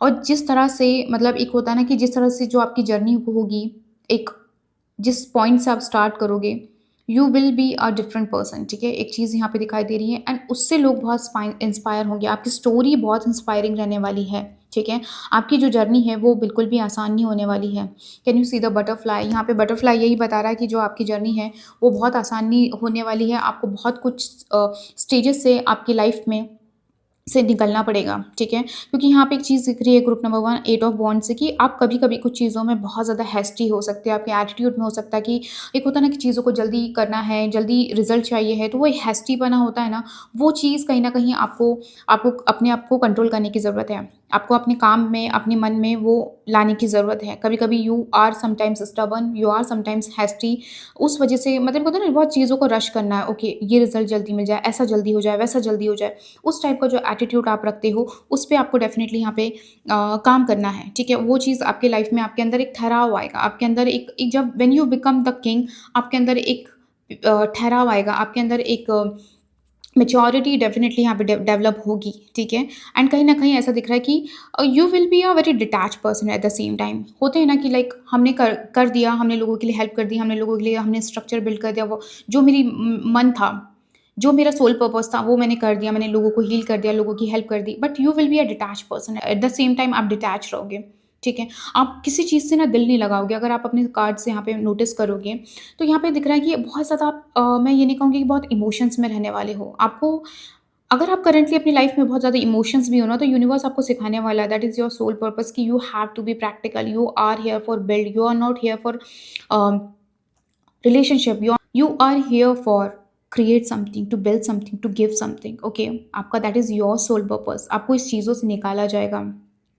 और जिस तरह से मतलब एक होता है ना कि जिस तरह से जो आपकी जर्नी होगी, एक जिस पॉइंट से आप स्टार्ट करोगे, you will be a different person, ठीक है? एक चीज़ यहाँ पे दिखाई दे रही है एंड उससे लोग बहुत इंस्पायर होंगे। आपकी स्टोरी बहुत इंस्पायरिंग रहने वाली है, ठीक है? आपकी जो जर्नी है वो बिल्कुल भी आसान नहीं होने वाली है। Can you see the butterfly? यहाँ पे बटरफ्लाई यही बता रहा है कि जो आपकी जर्नी है वो बहुत आसान नहीं होने वाली है। आपको बहुत कुछ स्टेजेस से आपकी लाइफ में से निकलना पड़ेगा, ठीक है? क्योंकि यहाँ पे एक चीज़ दिख रही है ग्रुप नंबर 1 8 ऑफ वांड्स से कि आप कभी-कभी कुछ चीज़ों में बहुत ज़्यादा हैस्टी हो सकते हैं, आपके एटीट्यूड में हो सकता है कि एक होता है ना कि चीज़ों को जल्दी करना है, जल्दी रिज़ल्ट चाहिए है, तो वो हैस्टीपना होता है ना, वो चीज़ कहीं न कहीं आपको आपको अपने आप को कंट्रोल करने की ज़रूरत है। आपको अपने काम में, अपने मन में वो लाने की ज़रूरत है। कभी-कभी you are sometimes stubborn, you are sometimes hasty उस वजह से मतलब होता है ना बहुत चीज़ों को रश करना है, ओके ये रिज़ल्ट जल्दी मिल जाए, ऐसा जल्दी हो जाए, वैसा जल्दी हो जाए। उस टाइप का जो एटीट्यूड आप रखते हो, उस पे आपको डेफ़िनिटली यहाँ पे काम करना है, ठीक है? वो चीज़ आपके लाइफ़ में आपके अंदर एक ठहराव आएगा, आपके अंदर एक जब when you become the king आपके अंदर एक ठहराव आएगा, आपके अंदर एक मैच्योरिटी डेफ़िनिटली यहाँ पे डेवलप होगी, ठीक है? एंड कहीं न कहीं ऐसा दिख रहा है कि you will be a very detached person at the same time. होते हैं ना कि लाइक हमने कर दिया, हमने लोगों के लिए हेल्प कर दी, हमने लोगों के लिए हमने स्ट्रक्चर बिल्ड कर दिया, वो जो मेरी मन था, जो मेरा सोल पर्पस था वो मैंने कर दिया, मैंने लोगों को हील कर दिया, लोगों की हेल्प कर दी, but you will be a detached person at the same time आप डिटैच रहोगे, ठीक है? आप किसी चीज़ से ना दिल नहीं लगाओगे। अगर आप अपने कार्ड से यहाँ पे नोटिस करोगे, तो यहाँ पे दिख रहा है कि बहुत ज़्यादा आप मैं ये नहीं कहूँगी कि बहुत इमोशंस में रहने वाले हो। आपको अगर आप करंटली अपनी लाइफ में बहुत ज़्यादा इमोशंस भी हो ना, तो यूनिवर्स आपको सिखाने वाला है, that is your soul purpose कि you have to be practical, you are here for build, you are not here for relationship, you are here for create something, to build something, to give something, okay? आपका that is your soul purpose. आपको इस चीज़ों से निकाला जाएगा।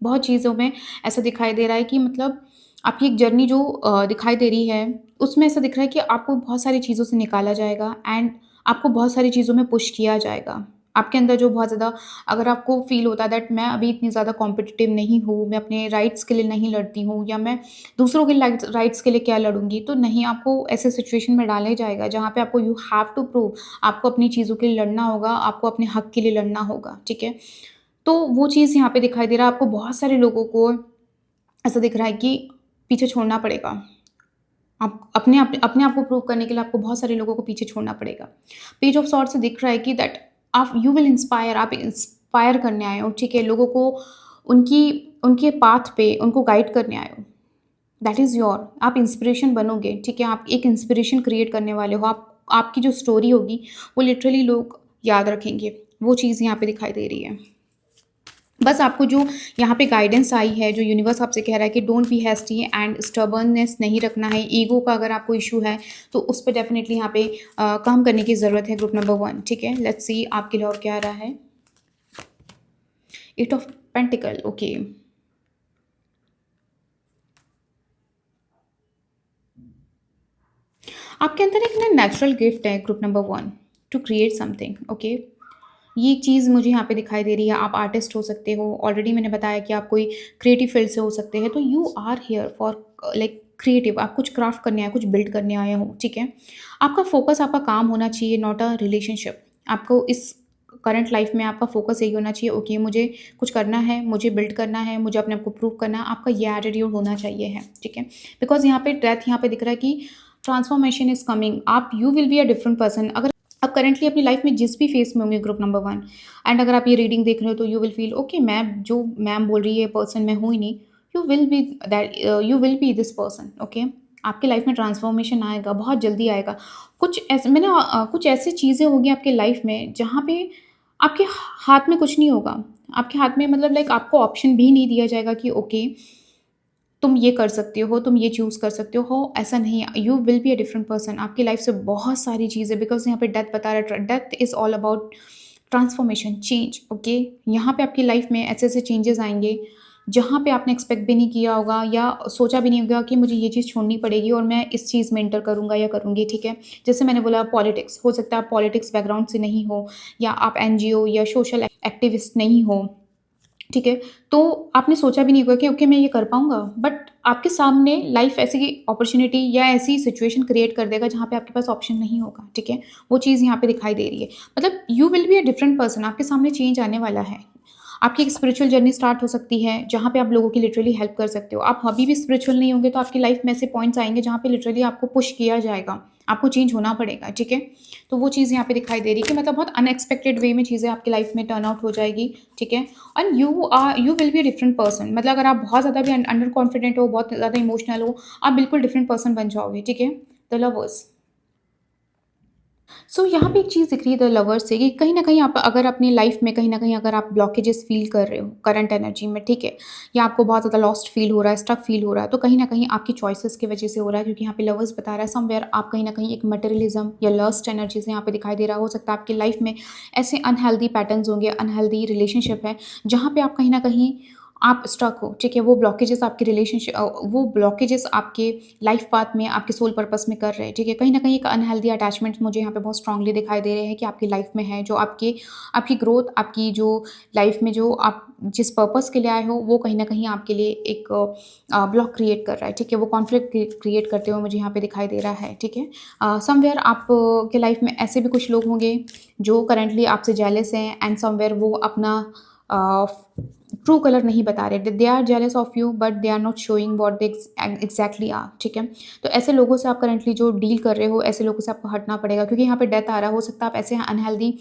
बहुत चीज़ों में ऐसा दिखाई दे रहा है कि मतलब आपकी एक जर्नी जो दिखाई दे रही है, उसमें ऐसा दिख रहा है कि आपको बहुत सारी चीज़ों से निकाला जाएगा एंड आपको बहुत सारी चीज़ों में पुश किया जाएगा। आपके अंदर जो बहुत ज़्यादा अगर आपको फ़ील होता है दैट मैं अभी इतनी ज़्यादा कॉम्पिटिटिव नहीं हूँ, मैं अपने राइट्स के लिए नहीं लड़ती हूँ या मैं दूसरों के राइट्स के लिए क्या लड़ूँगी, तो नहीं, आपको ऐसे सिचुएशन में डाला जाएगा जहाँ पे आपको यू हैव टू प्रूव, आपको अपनी चीज़ों के लिए लड़ना होगा, आपको अपने हक के लिए लड़ना होगा, ठीक है? तो वो चीज़ यहाँ पे दिखाई दे रहा है, आपको बहुत सारे लोगों को ऐसा दिख रहा है कि पीछे छोड़ना पड़ेगा। आप अपने आप को प्रूव करने के लिए आपको बहुत सारे लोगों को पीछे छोड़ना पड़ेगा। पेज ऑफ सॉर्ड्स से दिख रहा है कि दैट आप यू विल इंस्पायर, आप इंस्पायर करने आए हो, ठीक है? लोगों को उनकी उनके पाथ पे उनको गाइड करने आए हो। दैट इज़ योर, आप इंस्पिरेशन बनोगे, ठीक है? आप एक इंस्पिरेशन क्रिएट करने वाले हो। आपकी जो स्टोरी होगी वो लिटरली लोग याद रखेंगे। वो चीज़ यहाँ पे दिखाई दे रही है। बस आपको जो यहाँ पे गाइडेंस आई है, जो यूनिवर्स आपसे कह रहा है कि don't be hasty and stubbornness नहीं रखना है, ईगो का अगर आपको इश्यू है, तो उस पे डेफ़िनिटली यहाँ पे काम करने की ज़रूरत है ग्रुप नंबर 1, ठीक है? लेट्स सी आपके लिए और क्या आ रहा है? 8 ऑफ पेंटिकल, ओके। आपके अंदर एक ना नेचुरल गिफ्ट है group number 1, to create something. Okay, ये एक चीज़ मुझे यहाँ पे दिखाई दे रही है। आप आर्टिस्ट हो सकते हो, ऑलरेडी मैंने बताया कि आप कोई क्रिएटिव फील्ड से हो सकते हैं, तो you are here for like creative. आप कुछ क्राफ्ट करने आए, कुछ बिल्ड करने आए हो, ठीक है। आपका फोकस आपका काम होना चाहिए, नॉट अ रिलेशनशिप। आपको इस करंट लाइफ में आपका फोकस यही होना चाहिए, ओके मुझे कुछ करना है, मुझे बिल्ड करना है, मुझे अपने आप को प्रूव करना है। आपका ये एटीट्यूड होना चाहिए है, ठीक है। बिकॉज यहाँ पे डेथ यहाँ पे दिख रहा है कि ट्रांसफॉर्मेशन इज कमिंग। आप you will be a different person. अगर आप करंटली अपनी लाइफ में जिस भी फेस में होंगे, ग्रुप नंबर 1, एंड अगर आप ये रीडिंग देख रहे हो तो यू विल फील ओके, मैं जो मैम बोल रही है पर्सन मैं हूँ ही नहीं। You will B that, you will B this person, okay. आपकी लाइफ में ट्रांसफॉर्मेशन आएगा, बहुत जल्दी आएगा। कुछ ऐसे मैंने कुछ ऐसी चीज़ें होगी आपके लाइफ में जहाँ पे आपके हाथ में कुछ नहीं होगा। आपके हाथ में मतलब लाइक आपको ऑप्शन भी नहीं दिया जाएगा कि ओके तुम ये कर सकते हो, तुम ये चूज़ कर सकते हो, ऐसा नहीं है। You will be a different person. आपकी लाइफ से बहुत सारी चीज़ें, बिकॉज़ यहाँ पे डेथ बता रहा है, death is all about transformation, change, okay. यहाँ पे आपकी लाइफ में ऐसे-ऐसे चेंजेज़ आएँगे, जहाँ पे आपने एक्सपेक्ट भी नहीं किया होगा या सोचा भी नहीं होगा कि मुझे ये चीज़ छोड़नी पड़ेगी और मैं इस चीज़ में एंटर करूँगा या करूँगी, ठीक है। जैसे मैंने बोला पॉलिटिक्स, हो सकता है आप पॉलिटिक्स बैकग्राउंड से नहीं हो या आप एनजीओ या सोशल एक्टिविस्ट नहीं हो, ठीक है। तो आपने सोचा भी नहीं होगा कि ओके मैं ये कर पाऊँगा, बट आपके सामने लाइफ ऐसी अपॉर्च्युनिटी या ऐसी सिचुएशन क्रिएट कर देगा जहाँ पे आपके पास ऑप्शन नहीं होगा, ठीक है। वो चीज़ यहाँ पे दिखाई दे रही है। मतलब you will be a different person. आपके सामने चेंज आने वाला है। आपकी एक स्पिरिचुअल जर्नी स्टार्ट हो सकती है जहाँ पे आप लोगों की लिटरली हेल्प कर सकते हो। आप अभी भी स्पिरिचुअल नहीं होंगे तो आपकी लाइफ में ऐसे पॉइंट्स आएँगे जहाँ पे लिटरली आपको पुश किया जाएगा। आपको चेंज होना पड़ेगा, ठीक है। तो वो चीज़ यहाँ पे दिखाई दे रही है कि मतलब बहुत अनएक्सपेक्टेड वे में चीज़ें आपकी लाइफ में टर्न आउट हो जाएगी, ठीक है। And you will be a different person. मतलब अगर आप बहुत ज़्यादा भी अंडर कॉन्फिडेंट हो, बहुत ज़्यादा इमोशनल हो, आप बिल्कुल डिफरेंट पर्सन बन जाओगे, ठीक है। The lovers. सो यहाँ पे एक चीज़ दिख रही है द लवर्स से कि कहीं न कहीं आप अगर अपनी लाइफ में कहीं न कहीं अगर आप ब्लॉकेजेस फ़ील कर रहे हो करंट एनर्जी में, ठीक है, या आपको बहुत ज़्यादा लॉस्ट फ़ील हो रहा है, स्टक फ़ील हो रहा है, तो कहीं न कहीं आपकी चॉइसेस की वजह से हो रहा है, क्योंकि यहाँ पे लवर्स बता रहा है समवेयर आप कहीं न कहीं एक मटेरियलिज़्म या लस्ट एनर्जी से यहाँ पे दिखाई दे रहा हो सकता है आपकी लाइफ में ऐसे अनहेल्दी पैटर्न्स होंगे, अनहेल्दी रिलेशनशिप है, जहाँ पे आप कहीं न कहीं आप स्टक हो, ठीक है। वो ब्लॉकेजेस आपके वो ब्लॉकेजेस आपके लाइफ पाथ में, आपके सोल पर्पस में कर रहे हैं, ठीक है। कहीं न कहीं एक अनहेल्दी अटैचमेंट मुझे यहाँ पे बहुत स्ट्रांगली दिखाई दे रहे हैं कि आपकी लाइफ में है, जो आपकी ग्रोथ, आपकी जो लाइफ में जो आप जिस पर्पस के लिए आए हो, वो कहीं न कहीं आपके लिए एक ब्लॉक क्रिएट कर रहा है, ठीक है। वो कॉन्फ्लिक्ट क्रिएट करते हुए मुझे यहाँ पे दिखाई दे रहा है, ठीक है। समवेयर आप के लाइफ में ऐसे भी कुछ लोग होंगे जो करंटली आपसे जेलस हैं, एंड समवेयर वो अपना ट्रू कलर नहीं बता रहे। They are jealous of you but they are not showing what they exactly are, ठीक है। तो ऐसे लोगों से आप करंटली जो डील कर रहे हो, ऐसे लोगों से आपको हटना पड़ेगा, क्योंकि यहाँ पे डेथ आ रहा हो सकता है आप ऐसे अनहेल्दी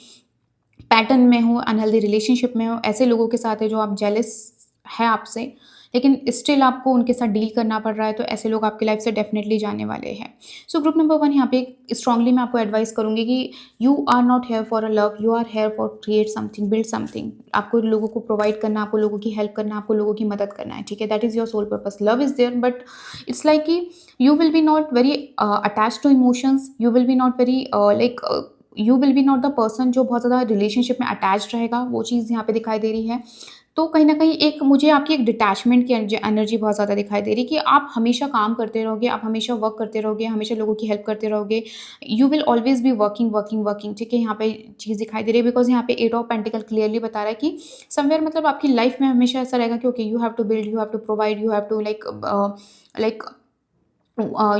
पैटर्न में हो, अनहेल्दी रिलेशनशिप में हो, ऐसे लोगों के साथ है जो आप जेलस है आपसे, लेकिन स्टिल आपको उनके साथ डील करना पड़ रहा है, तो ऐसे लोग आपकी लाइफ से डेफिनेटली जाने वाले हैं। सो ग्रुप नंबर 1 यहाँ पे स्ट्रांगली मैं आपको एडवाइस करूँगी कि you are not here for a love, you are here for create something, build something. आपको लोगों को प्रोवाइड करना, आपको लोगों की हेल्प करना, आपको लोगों की मदद करना है, ठीक है। That is your soul purpose. Love is there but it's like कि you will be not very attached to emotions, you will be not very you will be not the person जो बहुत ज़्यादा रिलेशनशिप में attached रहेगा, वो चीज़ यहाँ पे दिखाई दे रही है। तो कहीं न कहीं एक मुझे आपकी एक डिटैचमेंट की एनर्जी बहुत ज़्यादा दिखाई दे रही है कि आप हमेशा काम करते रहोगे, आप हमेशा वर्क करते रहोगे, हमेशा लोगों की हेल्प करते रहोगे। You will always be working, working, working, ठीक है। यहाँ पे चीज़ दिखाई दे रही है बिकॉज़ यहाँ पे 8 ऑफ पेंटिकल क्लियरली बता रहा है कि समवेयर मतलब आपकी लाइफ में हमेशा ऐसा रहेगा कि okay you have to build, you have to provide, you have to like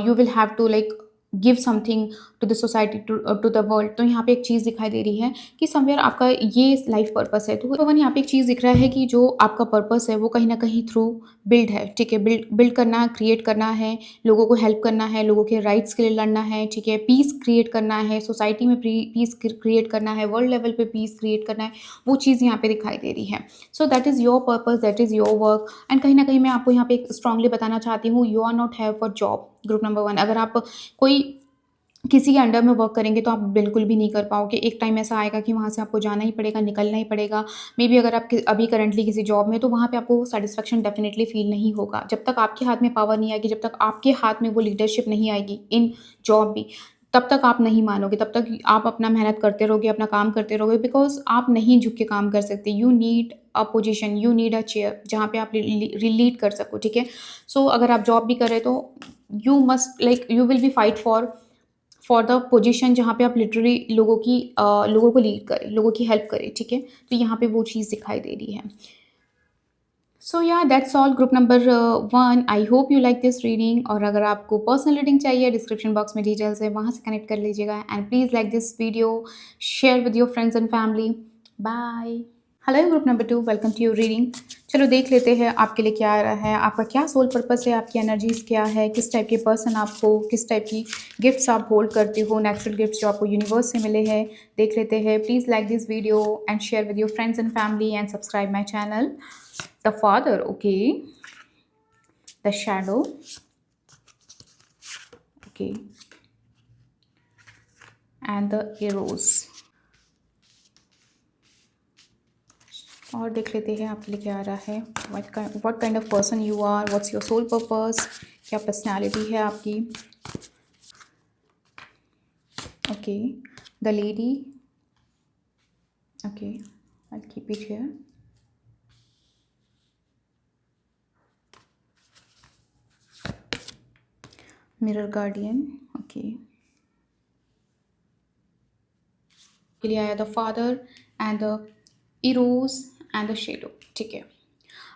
you will have to like give something to the society, to the world. तो यहाँ पे एक चीज़ दिखाई दे रही है कि समवेयर आपका ये लाइफ पर्पस है। तो वन यहाँ पे एक चीज़ दिख रहा है कि जो आपका पर्पस है वो कहीं ना कहीं थ्रू बिल्ड है, ठीक है। बिल्ड बिल्ड करना है, क्रिएट करना है, लोगों को हेल्प करना है, लोगों के राइट्स के लिए लड़ना है, ठीक है। पीस क्रिएट करना है, सोसाइटी में पीस क्रिएट करना है, वर्ल्ड लेवल पे पीस क्रिएट करना है, वो चीज़ यहाँ पे दिखाई दे रही है। So that is your purpose, that is your work. And कहीं ना कहीं मैं आपको यहाँ पे स्ट्रांगली बताना चाहती हूँ, you are not have for job. Group number 1 अगर आप कोई किसी के अंडर में वर्क करेंगे तो आप बिल्कुल भी नहीं कर पाओगे। एक टाइम ऐसा आएगा कि वहाँ से आपको जाना ही पड़ेगा, निकलना ही पड़ेगा। मे बी अगर आप अभी करंटली किसी जॉब में, तो वहाँ पे आपको सैटिस्फैक्शन डेफिनेटली फील नहीं होगा। जब तक आपके हाथ में पावर नहीं आएगी, जब तक आपके हाथ में वो लीडरशिप नहीं आएगी इन जॉब भी, तब तक आप नहीं मानोगे, तब तक आप अपना मेहनत करते रहोगे, अपना काम करते रहोगे, बिकॉज़ आप नहीं झुक के काम कर सकते। You need a position, you need a chair जहाँ पे आप लीड कर सको, ठीक है। सो अगर आप जॉब भी कर रहे हो तो you must like you will B fight for for the position जहाँ पे आप लिटरली लोगों को लीड करें, लोगों की हेल्प करें, ठीक है? तो यहाँ पे वो चीज़ दिखाई दे रही है। So yeah that's all group number 1। I hope you like this reading. और अगर आपको पर्सनल रीडिंग चाहिए, डिस्क्रिप्शन बॉक्स में डिटेल्स है, वहाँ से कनेक्ट कर लीजिएगा। And please like this video, share with your friends and family. Bye. Hello group number 2, welcome to your reading. चलो देख लेते हैं आपके लिए क्या आ रहा है, आपका क्या सोल पर्पस है, आपकी एनर्जीज क्या है, किस टाइप के पर्सन आप हो, किस टाइप की गिफ्ट्स आप होल्ड करते हो, नेचुरल गिफ्ट्स जो आपको यूनिवर्स से मिले हैं। देख लेते हैं। Please like this video and share with your friends and family and subscribe my channel. The father, okay. The shadow, okay. And the arrows. और देख लेते हैं आपके लिए क्या आ रहा है। what kind of person you are, what's your soul purpose, क्या पर्सनैलिटी है आपकी। okay, the lady, okay, I'll keep it here. mirror guardian, okay. के लिए आया the father and the Eros and the shadow, ठीक है।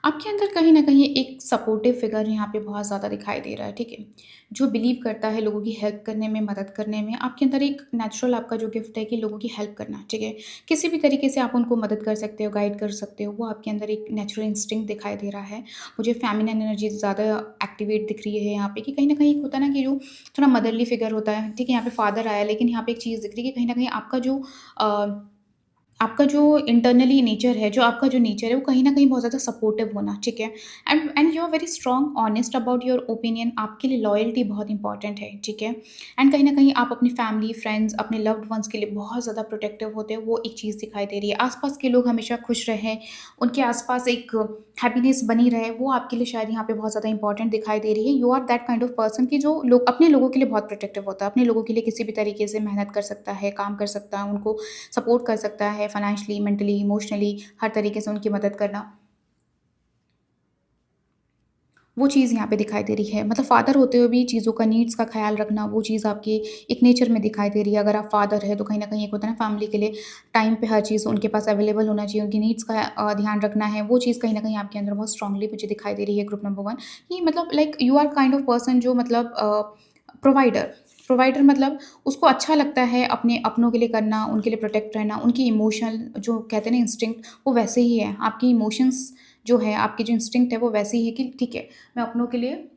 आपके अंदर कहीं ना कहीं एक सपोर्टिव फिगर यहाँ पे बहुत ज़्यादा दिखाई दे रहा है, ठीक है, जो बिलीव करता है लोगों की हेल्प करने में, मदद करने में। आपके अंदर एक नेचुरल आपका जो गिफ्ट है कि लोगों की हेल्प करना, ठीक है, किसी भी तरीके से आप उनको मदद कर सकते हो, गाइड कर सकते हो, वो आपके अंदर एक नेचुरल इंस्टिंक्ट दिखाई दे रहा है। मुझे फेमिनिन एनर्जी ज़्यादा एक्टिवेट दिख रही है यहाँ पे, कि कहीं ना कहीं होता है ना कि जो थोड़ा मदरली फिगर होता है, ठीक है, यहाँ पे फादर आया, लेकिन यहाँ पे एक चीज़ दिख रही है कि कहीं ना कहीं आपका जो इंटरनली नेचर है, जो आपका जो नेचर है, वो कहीं न कहीं बहुत ज़्यादा सपोर्टिव होना, ठीक है। And you are very strong, honest about your opinion. आपके लिए लॉयल्टी बहुत इंपॉर्टेंट है, ठीक है। एंड कहीं न कहीं आप अपनी फैमिली, फ्रेंड्स, अपने लव्ड वंस के लिए बहुत ज़्यादा प्रोटेक्टिव होते हैं, वो एक चीज़ दिखाई दे रही है। आस-पास के लोग हमेशा खुश रहें, उनके आस-पास एक हैप्पीनेस बनी रहे, वो आपके लिए शायद यहाँ पे बहुत ज़्यादा इंपॉर्टेंट दिखाई दे रही है। You are that kind of person कि जो लोग अपने लोगों के लिए बहुत प्रोटेक्टिव होता है, अपने लोगों के लिए किसी भी तरीके से मेहनत कर सकता है, काम कर सकता है, उनको सपोर्ट कर सकता है, फाइनेंशियली, मेंटली, इमोशनली, हर तरीके से उनकी मदद करना, वो चीज़ यहाँ पे दिखाई दे रही है। मतलब फादर होते हुए भी चीज़ों का, नीड्स का ख़्याल रखना, वो चीज़ आपके एक नेचर में दिखाई दे रही है। अगर आप फादर है तो कहीं न कहीं एक होता है ना, फैमिली के लिए टाइम पे हर चीज़ उनके पास अवेलेबल होना चाहिए, उनकी नीड्स का ध्यान रखना है, वो चीज़ कहीं न कहीं आपके अंदर बहुत स्ट्रांगली मुझे दिखाई दे रही है ग्रुप नंबर 1। कि मतलब like you are kind of person जो मतलब प्रोवाइडर प्रोवाइडर मतलब उसको अच्छा लगता है अपने अपनों के लिए करना, उनके लिए प्रोटेक्ट रहना, उनकी इमोशनल जो कहते हैं ना इंस्टिंक्ट, वो वैसे ही है। आपकी इमोशंस जो है, आपकी जो इंस्टिंक्ट है, वो वैसे ही है कि ठीक है, मैं अपनों के लिए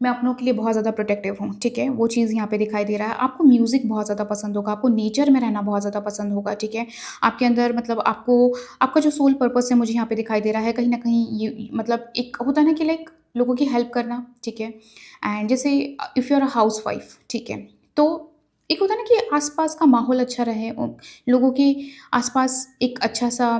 मैं अपनों के लिए बहुत ज़्यादा प्रोटेक्टिव हूँ, ठीक है? वो चीज़ यहाँ पे दिखाई दे रहा है। आपको म्यूज़िक बहुत ज़्यादा पसंद होगा, आपको नेचर में रहना बहुत ज़्यादा पसंद होगा, ठीक है? आपके अंदर मतलब आपका जो सोल पर्पस है मुझे यहाँ पे दिखाई दे रहा है, कहीं न कहीं ये मतलब एक होता है ना कि लाइक लोगों की हेल्प करना, ठीक है? एंड जैसे if you are a housewife, ठीक है? तो एक होता है ना कि आस-पास का माहौल अच्छा रहे, लोगों के आस-पास एक अच्छा-सा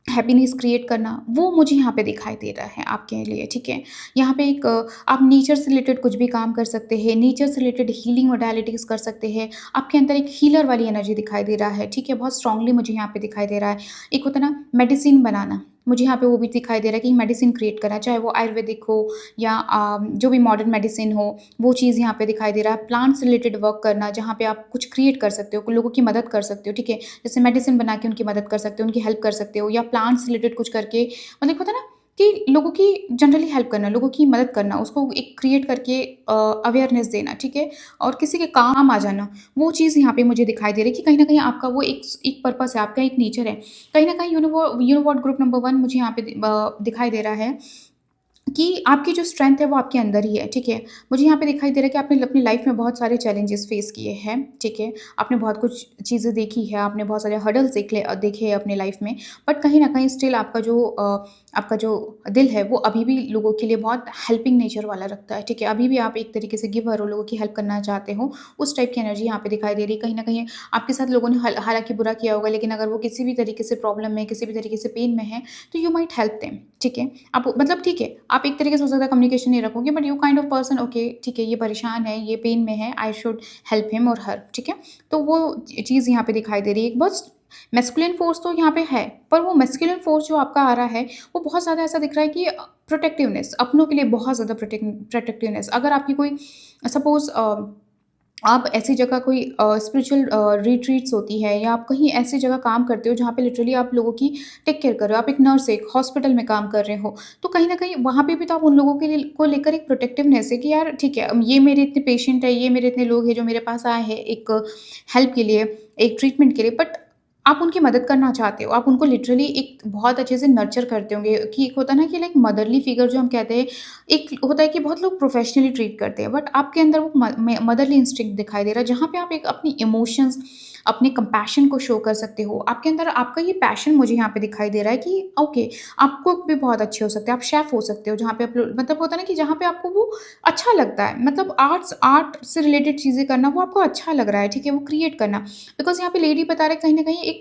हैप्पीनेस क्रिएट करना, वो मुझे यहाँ पे दिखाई दे रहा है आपके लिए, ठीक है। यहाँ पे एक आप नेचर से रिलेटेड कुछ भी काम कर सकते हैं, नेचर से रिलेटेड हीलिंग मोडालिटीज़ कर सकते हैं। आपके अंदर एक हीलर वाली एनर्जी दिखाई दे रहा है, ठीक है, बहुत स्ट्रांगली मुझे यहाँ पे दिखाई दे रहा है। एक होता है ना मेडिसिन बनाना, मुझे यहाँ पे वो भी दिखाई दे रहा है कि मेडिसिन क्रिएट करना, चाहे वो आयुर्वेदिक हो या जो भी मॉडर्न मेडिसिन हो, वो चीज़ यहाँ पे दिखाई दे रहा है। प्लांट से रिलेटेड वर्क करना, जहाँ पे आप कुछ क्रिएट कर सकते हो, लोगों की मदद कर सकते हो, ठीक है। जैसे मेडिसिन बना के उनकी मदद कर सकते हो, उनकी हेल्प कर सकते हो, या प्लांट्स से रिलेटेड कुछ करके मतलब होता है ना कि लोगों की जनरली हेल्प करना, लोगों की मदद करना, उसको एक क्रिएट करके अवेयरनेस देना, ठीक है, और किसी के काम आ जाना, वो चीज़ यहाँ पे मुझे दिखाई दे रही है कि कहीं न कहीं आपका वो एक पर्पस है, आपका एक नेचर है। कहीं न कहीं you know what group number 1 मुझे यहाँ पे दिखाई दे रहा है कि आपकी जो स्ट्रेंथ है वो आपके अंदर ही है, ठीक है। मुझे यहाँ पे दिखाई दे रहा है कि आपने अपनी लाइफ में बहुत सारे चैलेंजेस फेस किए हैं, ठीक है। आपने बहुत कुछ चीज़ें देखी है, आपने बहुत सारे हर्डल्स देखे हैं अपने लाइफ में, बट कहीं न कहीं स्टिल आपका जो दिल है वो अभी भी लोगों के लिए बहुत हेल्पिंग नेचर वाला रखता है, ठीक है। अभी भी आप एक तरीके से गिवर हो, लोगों की हेल्प करना चाहते हो, उस टाइप की एनर्जी यहाँ पे दिखाई दे रही है। कहीं न कहीं आपके साथ लोगों ने हालाँकि बुरा किया होगा, लेकिन अगर वो किसी भी तरीके से प्रॉब्लम में, किसी भी तरीके से पेन में है, तो यू माइट हेल्प देम, ठीक है। आप मतलब ठीक है, आप एक तरीके से हो सकता है कम्युनिकेशन नहीं रखोगे, but you kind of person okay, ठीक है, ये परेशान है, ये पेन में है, आई शुड हेल्प हिम और हर, ठीक है। तो वो चीज़ यहाँ पे दिखाई दे रही है। एक बहुत मैस्कुलिन फोर्स तो यहाँ पे है, पर वो मैस्कुलिन फोर्स जो आपका आ रहा है, वो बहुत ज़्यादा ऐसा दिख रहा है कि प्रोटेक्टिवनेस, अपनों के लिए बहुत ज़्यादा प्रोटेक्टिवनेस। अगर आपकी कोई सपोज़ आप ऐसी जगह कोई स्पिरिचुअल रिट्रीट्स होती है या आप कहीं ऐसी जगह काम करते हो जहाँ पे लिटरली आप लोगों की टेक केयर कर रहे हो, आप एक नर्स, एक हॉस्पिटल में काम कर रहे हो, तो कहीं ना कहीं वहाँ पे भी तो आप उन लोगों के लिए को लेकर एक प्रोटेक्टिवनेस है कि यार ठीक है, ये मेरे इतने पेशेंट है, ये मेरे इतने लोग हैं जो मेरे पास आए हैं एक हेल्प के लिए, एक ट्रीटमेंट के लिए, बट आप उनकी मदद करना चाहते हो, आप उनको लिटरली एक बहुत अच्छे से नर्चर करते होंगे कि एक होता है ना कि लाइक मदरली फिगर जो हम कहते हैं, एक होता है कि बहुत लोग प्रोफेशनली ट्रीट करते हैं, बट आपके अंदर वो मदरली इंस्टिंक्ट दिखाई दे रहा है, जहाँ पे आप एक अपनी इमोशंस, अपने कंपैशन को शो कर सकते हो। आपके अंदर आपका ये पैशन मुझे यहाँ पे दिखाई दे रहा है कि ओके, आप कुक भी बहुत अच्छे हो सकते हैं, आप शेफ़ हो सकते हो, जहाँ पे आप मतलब होता है ना कि जहाँ पे आपको वो अच्छा लगता है, मतलब आर्ट से रिलेटेड चीज़ें करना वो आपको अच्छा लग रहा है, ठीक है? वो क्रिएट करना। बिकॉज़ यहाँ पे लेडी बता रहे हैं कहीं न कहीं एक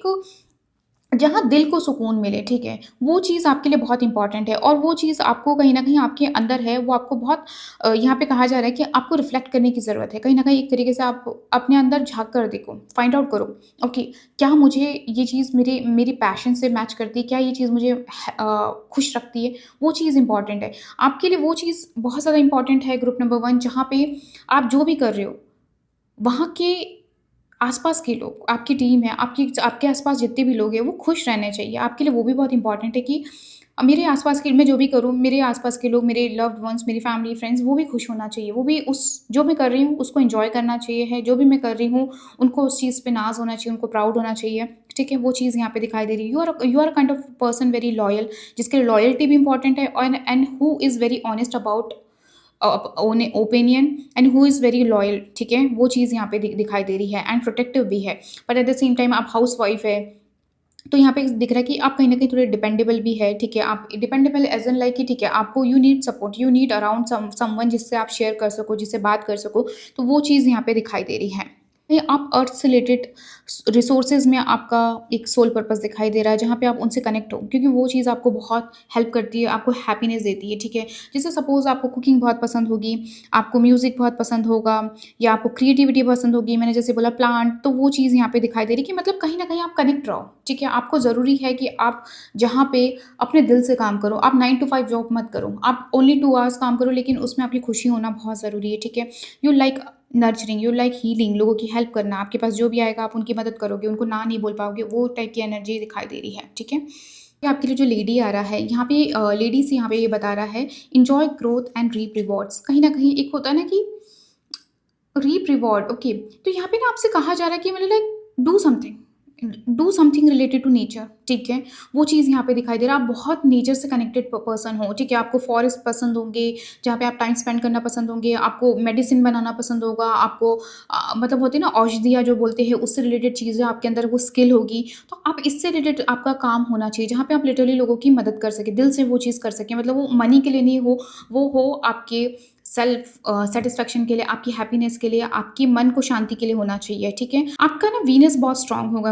जहाँ दिल को सुकून मिले, ठीक है? वो चीज़ आपके लिए बहुत इम्पोर्टेंट है और वो चीज़ आपको कहीं न कहीं आपके अंदर है, वो आपको बहुत यहाँ पे कहा जा रहा है कि आपको रिफ्लेक्ट करने की ज़रूरत है। कहीं न कहीं एक तरीके से आप अपने अंदर झाँक कर देखो, फाइंड आउट करो, ओके, क्या मुझे ये चीज़ मेरी मेरी पैशन से मैच करती है? क्या ये चीज़ मुझे खुश रखती है? वो चीज़ इम्पोर्टेंट है। आपके लिए वो चीज़ बहुत ज़्यादा इम्पोर्टेंट है ग्रुप नंबर 1, जहाँ पे आप जो भी कर रहे हो, वहाँ के आस-पास के लोग, आपकी टीम है, आपकी आपके आस-पास जितने भी लोग हैं, वो खुश रहने चाहिए। आपके लिए वो भी बहुत इम्पोर्टेंट है कि मेरे आस-पास के मैं जो भी करूँ, मेरे आस-पास के लोग, मेरे लव्ड वन्स, मेरी फैमिली, फ्रेंड्स, वो भी खुश होना चाहिए। वो भी उस जो मैं कर रही हूँ, उसको एन्जॉय करना चाहिए है। जो भी मैं कर रही हूँ, उनको उस चीज़ पे नाज़ होना चाहिए, उनको प्राउड होना चाहिए। ठीक है? वो चीज़ यहाँ पे दिखाई दे रही है। You are kind of person very loyal, जिसके लिए लॉयल्टी भी इम्पोर्टेंट है और and who is very honest about opinion and who is very loyal, ठीक है? वो चीज़ यहाँ पे दिखाई दे रही है एंड प्रोटेक्टिव भी है। But at the same time आप हाउसवाइफ है, तो यहाँ पे दिख रहा है कि आप कहीं न कहीं थोड़े डिपेंडेबल भी है, ठीक है? आप डिपेंडेबल एज़ इन लाइक कि ठीक है, आपको you need support, you need around someone जिससे आप शेयर कर सको, जिससे बात कर सको, तो वो चीज़ यहाँ पे दिखाई दे रही है। ये आप अर्थ से रिलेटेड रिसोर्सेज़ में आपका एक सोल पर्पस दिखाई दे रहा है, जहाँ पे आप उनसे कनेक्ट हो, क्योंकि वो चीज़ आपको बहुत हेल्प करती है, आपको हैप्पीनेस देती है, ठीक है? जैसे सपोज़ आपको कुकिंग बहुत पसंद होगी, आपको म्यूज़िक बहुत पसंद होगा या आपको क्रिएटिविटी पसंद होगी, मैंने जैसे बोला प्लांट, तो वो चीज़ यहाँ पे दिखाई दे रही है कि मतलब कहीं न कहीं आप कनेक्ट रहो, ठीक है? आपको ज़रूरी है कि आप जहाँ पे अपने दिल से काम करो, आप 9 टू 5 जॉब मत करो, आप ओनली 2 आवर्स काम करो, लेकिन उसमें आपकी खुशी होना बहुत ज़रूरी है, ठीक है? You like nurturing, you like healing, लोगों की हेल्प करना, आपके पास जो भी आएगा आप उनकी मदद करोगे, उनको ना नहीं बोल पाओगे, वो टाइप की एनर्जी दिखाई दे रही है, ठीक है? ये आपके लिए जो लेडी आ रहा है यहाँ पे लेडीज़ यहाँ पे ये बता रहा है, enjoy growth and reap rewards. कहीं न कहीं एक होता है ना कि रीप रिवॉर्ड, ओके, तो यहाँ पे ना आपसे कहा जा रहा है कि मतलब like do something related to nature, ठीक है? वो चीज़ यहाँ पे दिखाई दे रहा है, आप बहुत नेचर से कनेक्टेड पर्सन हो, ठीक है? आपको फॉरेस्ट पसंद होंगे, जहाँ पे आप टाइम स्पेंड करना पसंद होंगे, आपको मेडिसिन बनाना पसंद होगा, आपको मतलब होती है ना औषधियाँ जो बोलते हैं, उससे रिलेटेड चीज़ें आपके अंदर वो स्किल होगी, तो आप इससे रिलेटेड आपका काम होना चाहिए, जहाँ पे आप लिटरली लोगों की मदद कर सकें, दिल से वो चीज़ कर सकें, मतलब वो मनी के लिए नहीं हो, वो हो आपके सेल्फ सेटिस्फैक्शन के लिए, आपकी हैप्पीनेस के लिए, आपकी मन को शांति के लिए होना चाहिए, ठीक है? आपका ना वीनस बहुत स्ट्रांग होगा,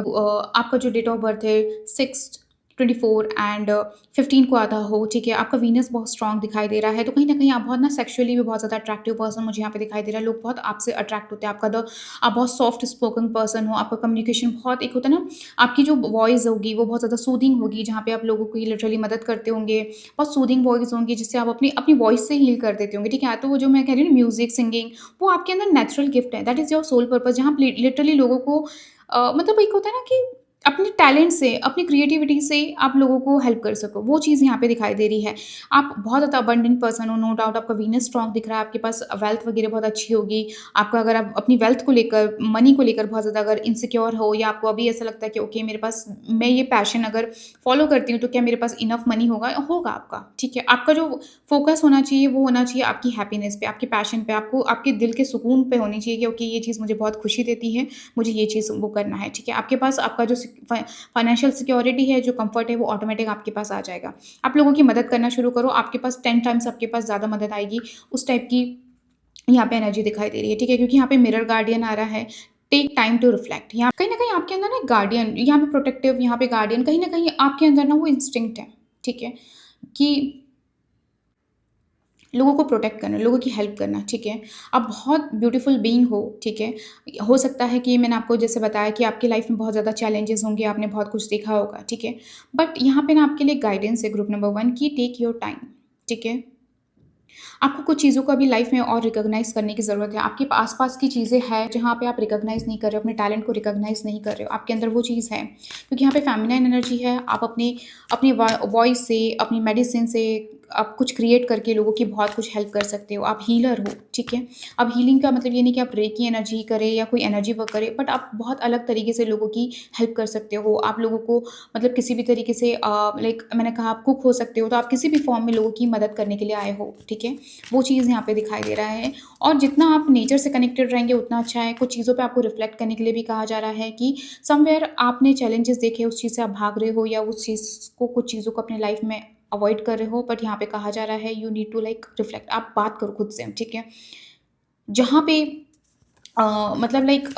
आपका जो डेट ऑफ बर्थ है 6, 24 एंड 15 को आता हो, ठीक है? आपका वीनस बहुत स्ट्रांग दिखाई दे रहा है, तो कहीं न कहीं आप बहुत ना सेक्सुअली भी बहुत ज़्यादा अट्रैक्टिव पर्सन मुझे यहाँ पे दिखाई दे रहा है, लोग बहुत आपसे अट्रैक्ट होते हैं, आप बहुत सॉफ्ट स्पोकन पर्सन हो, आपका कम्युनिकेशन बहुत एक होता है ना, आपकी जो वॉइस होगी वो बहुत ज़्यादा सूदिंग होगी, जहाँ पे आप लोगों की लिटरली मदद करते होंगे, बहुत सूदिंग वॉइस होंगी जिससे आप अपनी अपनी वॉइस से हील कर देते होंगे, ठीक है? तो वो जो मैं कह रही हूँ ना म्यूज़िक, सिंगिंग, वो आपके अंदर नेचुरल गिफ्ट है, that is your soul purpose, जहाँ आप लिटरली लोगों को मतलब एक होता है ना कि अपने टैलेंट से, अपनी क्रिएटिविटी से आप लोगों को हेल्प कर सको, वो चीज़ यहाँ पे दिखाई दे रही है। आप बहुत ज़्यादा अबंडेंट पर्सन हो, नो डाउट आपका वीनस स्ट्रांग दिख रहा है, आपके पास वेल्थ वगैरह बहुत अच्छी होगी। आपका अगर आप अपनी वेल्थ को लेकर, मनी को लेकर बहुत ज़्यादा अगर इनसिक्योर हो या आपको अभी ऐसा लगता है कि ओके मेरे पास, मैं ये पैशन अगर फॉलो करती हूँ तो क्या मेरे पास इनफ मनी होगा? होगा आपका, ठीक है? आपका जो फ़ोकस होना चाहिए वो होना चाहिए आपकी हैप्पीनेस पे, आपके पैशन पे, आपको आपके दिल के सुकून पे होनी चाहिए कि ओके ये चीज़ मुझे बहुत खुशी देती है, मुझे ये चीज़ वो करना है, ठीक है? आपके पास आपका जो फाइनेंशियल सिक्योरिटी है, जो कंफर्ट है, वो ऑटोमेटिक आपके पास आ जाएगा। आप लोगों की मदद करना शुरू करो, आपके पास 10 टाइम्स आपके पास ज़्यादा मदद आएगी, उस टाइप की यहाँ पे एनर्जी दिखाई दे रही है, ठीक है? क्योंकि यहाँ पे मिरर गार्डियन आ रहा है, टेक टाइम टू रिफ्लेक्ट। यहाँ कहीं न कहीं आपके अंदर ना एक गार्डियन, यहाँ पे प्रोटेक्टिव, यहाँ पे गार्डियन, कहीं न कहीं आपके अंदर ना वो इंस्टिंक्ट है, ठीक है? कि लोगों को प्रोटेक्ट करना, लोगों की हेल्प करना, ठीक है? आप बहुत ब्यूटीफुल बीइंग हो, ठीक है? हो सकता है कि मैंने आपको जैसे बताया कि आपकी लाइफ में बहुत ज़्यादा चैलेंजेस होंगे, आपने बहुत कुछ देखा होगा, ठीक है? बट यहाँ पे ना आपके लिए गाइडेंस है ग्रुप नंबर 1 कि टेक योर टाइम, ठीक है? आपको कुछ चीज़ों को अभी लाइफ में और रिकॉग्नाइज़ करने की ज़रूरत है। आपके आस-पास की चीज़ें हैं जहाँ पे आप रिकॉग्नाइज़ नहीं कर रहे हो, अपने टैलेंट को रिकॉग्नाइज़ नहीं कर रहे हो। आपके अंदर वो चीज़ है, क्योंकि यहाँ पे फेमिनाइन एनर्जी है। आप अपनी अपनी वॉइस से, अपनी मेडिसिन से आप कुछ क्रिएट करके लोगों की बहुत कुछ हेल्प कर सकते हो। आप हीलर हो, ठीक है? अब हीलिंग का मतलब ये नहीं कि आप रेकी एनर्जी करें या कोई एनर्जी वर्क करें, बट आप बहुत अलग तरीके से लोगों की हेल्प कर सकते हो। आप लोगों को मतलब किसी भी तरीके से लाइक मैंने कहा आप कुक हो सकते हो, तो आप किसी भी फॉर्म में लोगों की मदद करने के लिए आए हो, ठीक है? वो चीज़ यहाँ पे दिखाई दे रहा है। और जितना आप नेचर से कनेक्टेड रहेंगे उतना अच्छा है। कुछ चीज़ों पे आपको रिफ्लेक्ट करने के लिए भी कहा जा रहा है कि समवेयर आपने चैलेंजेस देखे, उस चीज़ से आप भाग रहे हो या उस चीज़ को कुछ चीज़ों को अपने लाइफ में अवॉइड कर रहे हो, बट यहाँ पे कहा जा रहा है you need to like reflect. आप बात करो खुद से, ठीक है? जहाँ पे मतलब लाइक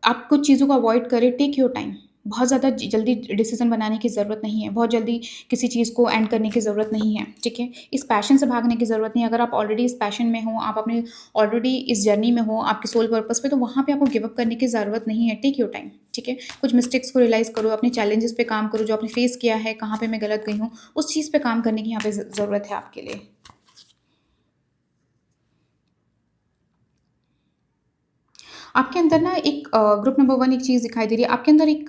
आप कुछ चीज़ों को अवॉइड करें, टेक योर टाइम। बहुत ज़्यादा जल्दी डिसीज़न बनाने की ज़रूरत नहीं है, बहुत जल्दी किसी चीज़ को एंड करने की ज़रूरत नहीं है, ठीक है? इस पैशन से भागने की ज़रूरत नहीं है। अगर आप ऑलरेडी इस पैशन में हो, आप अपने ऑलरेडी इस जर्नी में हो, आपके सोल पर्पस पे, तो वहाँ पे आपको गिव अप करने की ज़रूरत नहीं है। टेक योर टाइम, ठीक है? कुछ मिस्टेक्स को रियलाइज़ करो, अपने चैलेंजेस पे काम करो, जो आपने फेस किया है, कहाँ पे मैं गलत गई हूँ, उस चीज़ पे काम करने की यहाँ पे ज़रूरत है आपके लिए। आपके अंदर ना एक ग्रुप नंबर 1 एक चीज़ दिखाई दे रही है। आपके अंदर एक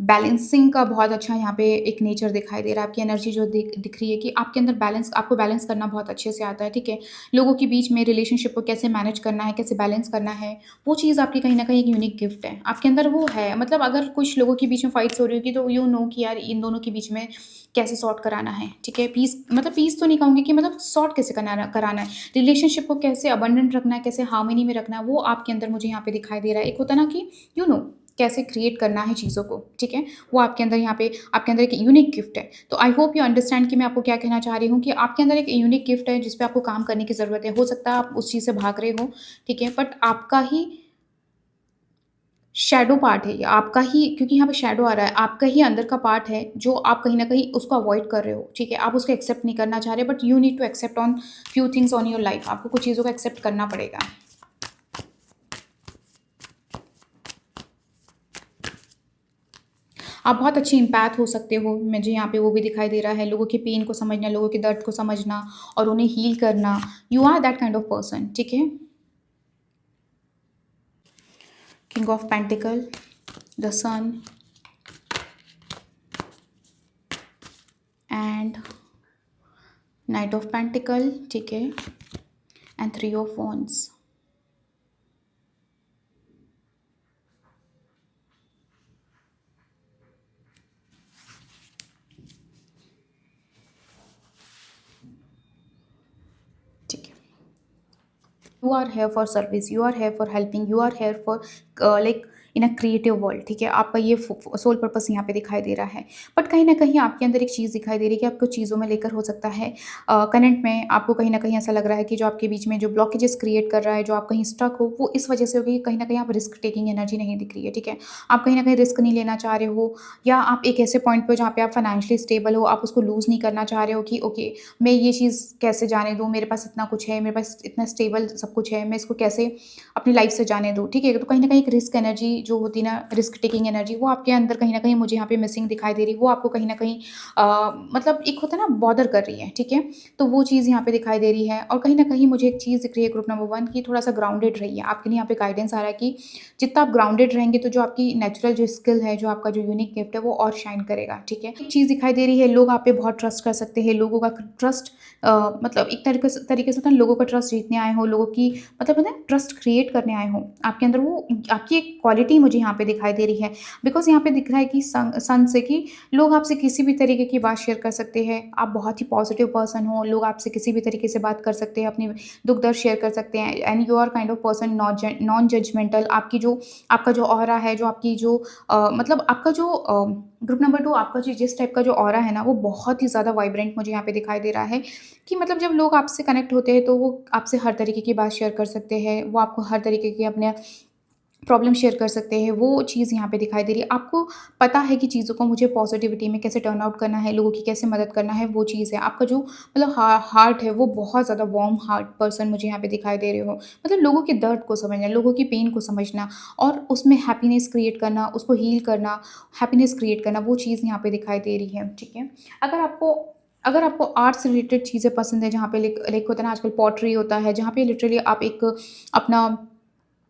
बैलेंसिंग का बहुत अच्छा यहाँ पे एक नेचर दिखाई दे रहा है। आपकी एनर्जी जो दिख रही है कि आपके अंदर बैलेंस आपको बैलेंस करना बहुत अच्छे से आता है, ठीक है? लोगों के बीच में रिलेशनशिप को कैसे मैनेज करना है, कैसे बैलेंस करना है, वो चीज़ आपकी कहीं न कहीं एक यूनिक गिफ्ट है। आपके अंदर वो है, मतलब अगर कुछ लोगों के बीच में फाइट्स हो रही होगी तो यू नो कि यार इन दोनों के बीच में कैसे सॉर्ट कराना है, ठीक है? पीस मतलब पीस तो नहीं कहूँगी कि मतलब सॉर्ट कैसे कराना है। रिलेशनशिप को कैसे अबंडेंट रखना है, कैसे हार्मनी में रखना है, वो आपके अंदर मुझे यहाँ पे दिखाई दे रहा है। एक होता है ना कि यू नो कैसे क्रिएट करना है चीज़ों को, ठीक है? वो आपके अंदर यहाँ पे आपके अंदर एक यूनिक गिफ्ट है। तो आई होप यू अंडरस्टैंड कि मैं आपको क्या कहना चाह रही हूँ कि आपके अंदर एक यूनिक गिफ्ट है जिस पे आपको काम करने की ज़रूरत है। हो सकता है आप उस चीज़ से भाग रहे हो, ठीक है? बट आपका ही शैडो पार्ट है ये, आपका ही, क्योंकि यहाँ पे शैडो आ रहा है, आपका ही अंदर का पार्ट है जो आप कहीं न कहीं उसको अवॉइड कर रहे हो, ठीक है? आप उसको एक्सेप्ट नहीं करना चाह रहे, but you need to accept on few things on your life. आपको कुछ चीज़ों को एक्सेप्ट करना पड़ेगा। आप बहुत अच्छे एम्पैथ हो सकते हो, मुझे यहाँ पे वो भी दिखाई दे रहा है। लोगों के पेन को समझना, लोगों के दर्द को समझना और उन्हें हील करना। You are that kind of person, ठीक है? King of pentacle, the sun and knight of pentacle, ठीक है? And three of wands. ठीक है। You are here for service, you are here for helping, you are here for like in a creative world, ठीक है? आपका ये soul purpose यहाँ पे दिखाई दे रहा है। बट कहीं ना कहीं आपके अंदर एक चीज़ दिखाई दे रही है कि आपको चीज़ों में लेकर हो सकता है करंट में आपको कहीं ना कहीं ऐसा लग रहा है कि जो आपके बीच में जो ब्लॉकेजेस क्रिएट कर रहा है, जो आप कहीं स्टक हो, वो इस वजह से होगी कि कहीं ना कहीं आप रिस्क टेकिंग एनर्जी नहीं दिख रही है, ठीक है? आप कहीं ना कहीं रिस्क नहीं लेना चाह रहे हो, या आप एक ऐसे पॉइंट पे जहाँ पे आप फाइनेंशियली स्टेबल हो, आप उसको लूज़ नहीं करना चाह रहे हो कि ओके मैं ये चीज़ कैसे जाने दूँ, मेरे पास इतना कुछ है, मेरे पास इतना स्टेबल सब कुछ है, मैं इसको कैसे अपनी लाइफ से जाने दूँ, ठीक है? तो कहीं न कहीं एक रिस्क एनर्जी जो होती है ना, रिस्क टेकिंग एनर्जी, वो आपके अंदर कहीं न कहीं मुझे यहाँ पे मिसिंग दिखाई दे रही है। वो आपको कहीं न कहीं मतलब एक होता है ना बॉदर कर रही है, ठीक है? तो वो चीज़ यहाँ पे दिखाई दे रही है। और कहीं न कहीं मुझे एक चीज़ दिख रही है ग्रुप नंबर 1 की थोड़ा-सा ग्राउंडेड रहिए। आपके लिए यहाँ पे गाइडेंस आ रहा है कि जितना आप ग्राउंडेड रहेंगे तो जो आपकी नेचुरल जो स्किल है, जो आपका जो यूनिक गिफ्ट है वो और शाइन करेगा, ठीक है? एक चीज़ दिखाई दे रही है, लोग आप पे बहुत ट्रस्ट कर सकते हैं, लोगों का ट्रस्ट मतलब एक तरीके से होता है ना, लोगों का ट्रस्ट जीतने आए हो, लोगों की मतलब होता है ना ट्रस्ट क्रिएट करने आए हो। आपके अंदर वो आपकी एक क्वालिटी मुझे यहाँ पे दिखाई दे रही है। बिकॉज़ यहाँ पे दिख रहा है कि सन से कि लोग आपसे किसी भी तरीके की बात शेयर कर सकते हैं। आप बहुत ही पॉजिटिव पर्सन हो, लोग आपसे किसी भी तरीके से बात कर सकते हैं, अपनी दुःख दर्द शेयर कर सकते हैं, and you are kind of person non judgemental. आपका जो ऑरा है, जो आपकी जो मतलब आपका जो ग्रुप नंबर 2 आपका जो जिस टाइप का जो ऑरा है ना, वो बहुत ही ज़्यादा वाइब्रेंट मुझे यहाँ पे दिखाई दे रहा है कि मतलब जब लोग आपसे कनेक्ट होते हैं तो वो आपसे हर तरीके की बात शेयर कर सकते हैं, वो आपको हर तरीके की अपने प्रॉब्लम शेयर कर सकते हैं, वो चीज़ यहाँ पे दिखाई दे रही है। आपको पता है कि चीज़ों को मुझे पॉजिटिविटी में कैसे टर्न आउट करना है, लोगों की कैसे मदद करना है, वो चीज़ है। आपका जो मतलब हार्ट है, वो बहुत ज़्यादा वार्म हार्ट पर्सन मुझे यहाँ पे दिखाई दे रहे हो। मतलब लोगों के दर्द को समझना, लोगों की पेन को समझना और उसमें हैप्पीनेस क्रिएट करना, उसको हील करना, हैप्पीनेस क्रिएट करना, वो चीज़ यहाँ पे दिखाई दे रही है, ठीक है? अगर आपको अगर आपको आर्ट से रिलेटेड चीज़ें पसंद है, जहाँ पे लाइक लाइक होता है ना, आजकल पॉटरी होता है, जहाँ पे लिटरली आप एक अपना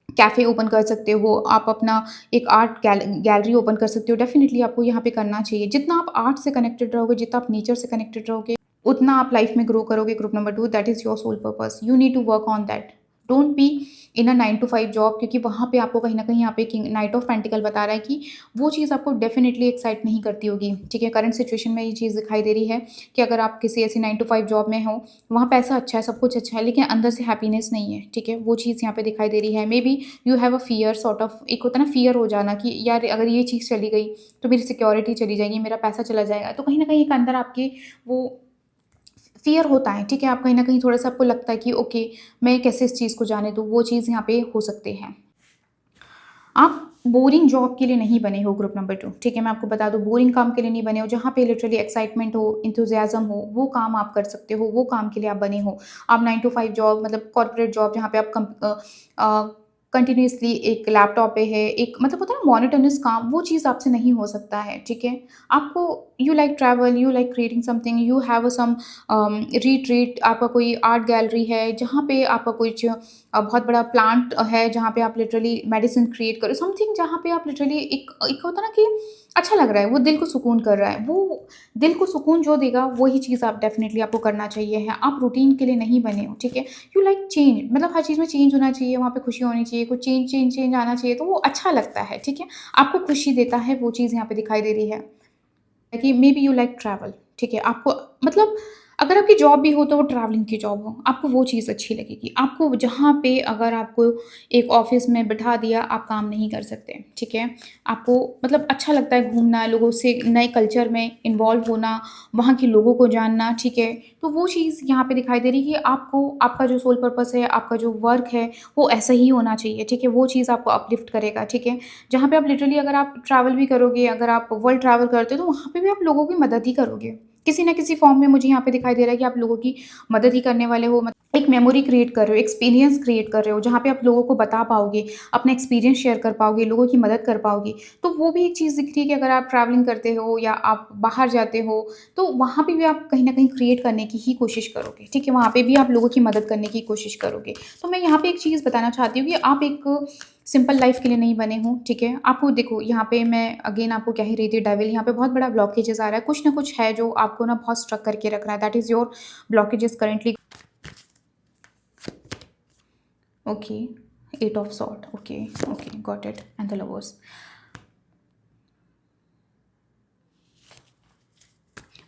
कैफ़े ओपन कर सकते हो, आप अपना एक आर्ट गैलरी ओपन कर सकते हो, डेफ़िनिटली आपको यहाँ पे करना चाहिए। जितना आप आर्ट से कनेक्टेड रहोगे, जितना आप नेचर से कनेक्टेड रहोगे, उतना आप लाइफ़ में ग्रो करोगे। Group number 2, that is your soul purpose. You need to work on that. Don't be in a 9 to 5 job, क्योंकि वहाँ पे आपको कहीं न कहीं यहाँ पे किंग नाइट ऑफ पेंटिकल बता रहा है कि वो चीज़ आपको डेफ़िनिटली एक्साइट नहीं करती होगी, ठीक है? करंट सिचुएशन में ये चीज़ दिखाई दे रही है कि अगर आप किसी ऐसी 9 टू 5 जॉब में हो, वहाँ पैसा अच्छा है, सब कुछ अच्छा है, लेकिन अंदर से हैप्पीनेस नहीं है, ठीक है? वो चीज़ यहाँ पे दिखाई दे रही है। Maybe you have a fear sort of, एक होता है ना फ़ियर हो जाना कि यार अगर ये चीज़ चली गई, तो मेरी सिक्योरिटी चली जाएगी, मेरा पैसा चला जाएगा। तो कहीं न कहीं एक अंदर आपके वो फ़ियर होता है, ठीक है? आप कहीं न कहीं थोड़ा-सा आपको लगता है कि ओके, मैं कैसे इस चीज़ को जाने दूँ, वो चीज़ यहाँ पे हो सकते हैं। आप बोरिंग जॉब के लिए नहीं बने हो ग्रुप नंबर 2, ठीक है? मैं आपको बता दूँ, बोरिंग काम के लिए नहीं बने हो, जहाँ पे लिटरली एक्साइटमेंट हो, एंथुसियाज़्म हो, वो काम आप कर सकते हो, वो काम के लिए आप बने हो। आप 9 टू 5 जॉब मतलब कॉर्पोरेट जॉब, जहाँ पे आप कंटिन्यूअसली एक लैपटॉप पे है, एक मतलब होता है ना मोनोटोनस काम, वो चीज़ आपसे नहीं हो सकता है, ठीक है? आपको you like travel, you like creating something, you have some retreat, आपका कोई आर्ट गैलरी है, जहाँ पे आपका कुछ बहुत बड़ा प्लांट है, जहाँ पे आप लिटरली मेडिसिन क्रिएट करो, समथिंग जहाँ पे आप लिटरली एक एक होता है ना कि अच्छा लग रहा है, वो दिल को सुकून कर रहा है, वो दिल को सुकून जो देगा वही चीज़ आप डेफ़िनिटली आपको करना चाहिए है। आप रूटीन के लिए नहीं बने हो, ठीक है? यू लाइक चेंज, मतलब हर चीज़ में चेंज होना चाहिए, वहाँ पे खुशी होनी चाहिए, कुछ चेंज आना चाहिए, तो वो अच्छा लगता है, ठीक है? आपको खुशी देता है, वो चीज़ यहाँ पे दिखाई दे रही है। कि may be you like travel, ठीक है? आपको मतलब अगर आपकी जॉब भी हो तो वो ट्रैवलिंग की जॉब हो, आपको वो चीज़ अच्छी लगेगी। आपको जहाँ पे अगर आपको एक ऑफ़िस में बिठा दिया, आप काम नहीं कर सकते, ठीक है? आपको मतलब अच्छा लगता है घूमना, लोगों से नए कल्चर में इन्वॉल्व होना, वहाँ के लोगों को जानना, ठीक है? तो वो चीज़ यहाँ पे दिखाई दे रही है कि आपको आपका जो सोल पर्पस है, आपका जो वर्क है, वो ऐसा ही होना चाहिए, ठीक है? वो चीज़ आपको अपलिफ्ट करेगा, ठीक है? जहाँ पे आप लिटरली अगर आप ट्रैवल भी करोगे, अगर आप वर्ल्ड ट्रैवल करते हो, तो वहाँ पे भी आप लोगों की मदद ही करोगे। किसी न किसी फ़ॉर्म में मुझे यहाँ पे दिखाई दे रहा है कि आप लोगों की मदद ही करने वाले हो। मत एक मेमोरी क्रिएट कर रहे हो, एक्सपीरियंस क्रिएट कर रहे हो, जहाँ पे आप लोगों को बता पाओगे, अपना एक्सपीरियंस शेयर कर पाओगे, लोगों की मदद कर पाओगे। तो वो भी एक चीज़ दिख रही है कि अगर आप ट्रैवलिंग करते हो या आप बाहर जाते हो, तो वहाँ पे भी आप कहीं न कहीं क्रिएट करने की ही कोशिश करोगे, ठीक है? वहाँ पे भी आप लोगों की मदद करने की कोशिश करोगे। तो मैं यहाँ पे एक चीज़ बताना चाहती हूँ कि आप एक सिंपल लाइफ़ के लिए नहीं बने हो, ठीक है? आपको देखो यहाँ पे मैं अगेन आपको कह ही रही थी डेविल यहाँ पे बहुत बड़ा ब्लॉकेजेज़ आ रहा है, कुछ ना कुछ है जो आपको ना बहुत स्ट्रक करके रख रहा है, that is your blockages currently. Okay, 8 of swords, okay, okay, got it and the lovers.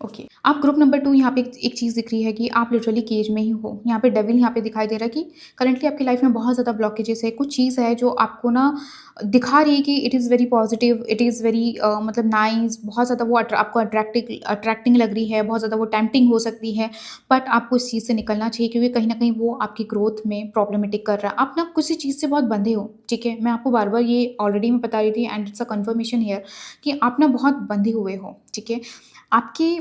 Okay, आप ग्रुप नंबर 2 यहाँ पे एक चीज़ दिख रही है कि आप लिटरली केज में ही हो। यहाँ पे डेविल यहाँ पे दिखाई दे रहा है कि करंटली आपकी लाइफ में बहुत ज़्यादा ब्लॉकेजेस है। कुछ चीज़ है जो आपको ना दिखा रही है कि it is very positive, it is very मतलब नाइस, बहुत ज़्यादा वो आपको अट्रैक्टिंग लग रही है, बहुत ज़्यादा वो टेम्प्टिंग हो सकती है। बट आपको इस चीज़ से निकलना चाहिए, क्योंकि कहीं न कहीं वो आपकी ग्रोथ में प्रॉब्लमेटिक कर रहा है। आप ना किसी चीज़ से बहुत बंधे हो, ठीक है? मैं आपको बार-बार ये ऑलरेडी मैं बता रही थी and it's a conformation here कि आप ना बहुत बंधे हुए हो, ठीक है? आपकी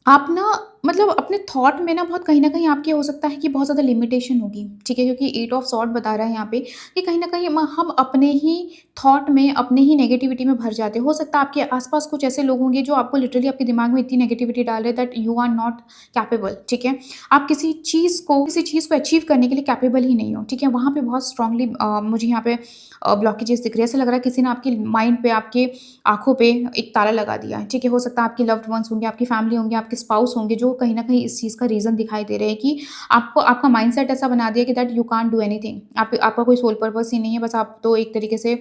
आप ना मतलब अपने थॉट में ना बहुत कहीं न कहीं आपके हो सकता है कि बहुत ज़्यादा लिमिटेशन होगी, ठीक है? क्योंकि 8 ऑफ सॉर्ड बता रहा है यहाँ पे कि कहीं न कहीं हम अपने ही थॉट में, अपने ही नेगेटिविटी में भर जाते हैं। हो सकता है आपके आस-पास कुछ ऐसे लोग होंगे जो आपको लिटरली आपके दिमाग में इतनी नेगेटिविटी डाल रहे हैं that you are not capable, ठीक है? आप किसी चीज़ को अचीव करने के लिए कैपेबल ही नहीं हो, ठीक है? वहाँ पे बहुत स्ट्रांगली मुझे यहाँ पे ब्लॉकेजेस दिख रहे हैं। ऐसा लग रहा है किसी ने आपके माइंड पे, आपके आँखों पे एक ताला लगा दिया है, ठीक है? हो सकता है आपके लव्ड वन्स होंगे, आपकी फैमिली होंगे, आपके स्पाउस होंगे, जो कहीं न कहीं इस चीज़ का रीज़न दिखाई दे रहे हैं कि आपको आपका माइंडसेट ऐसा बना दिया कि that you can't do anything. आपका कोई सोल पर्पस ही नहीं है, बस आप तो एक तरीके से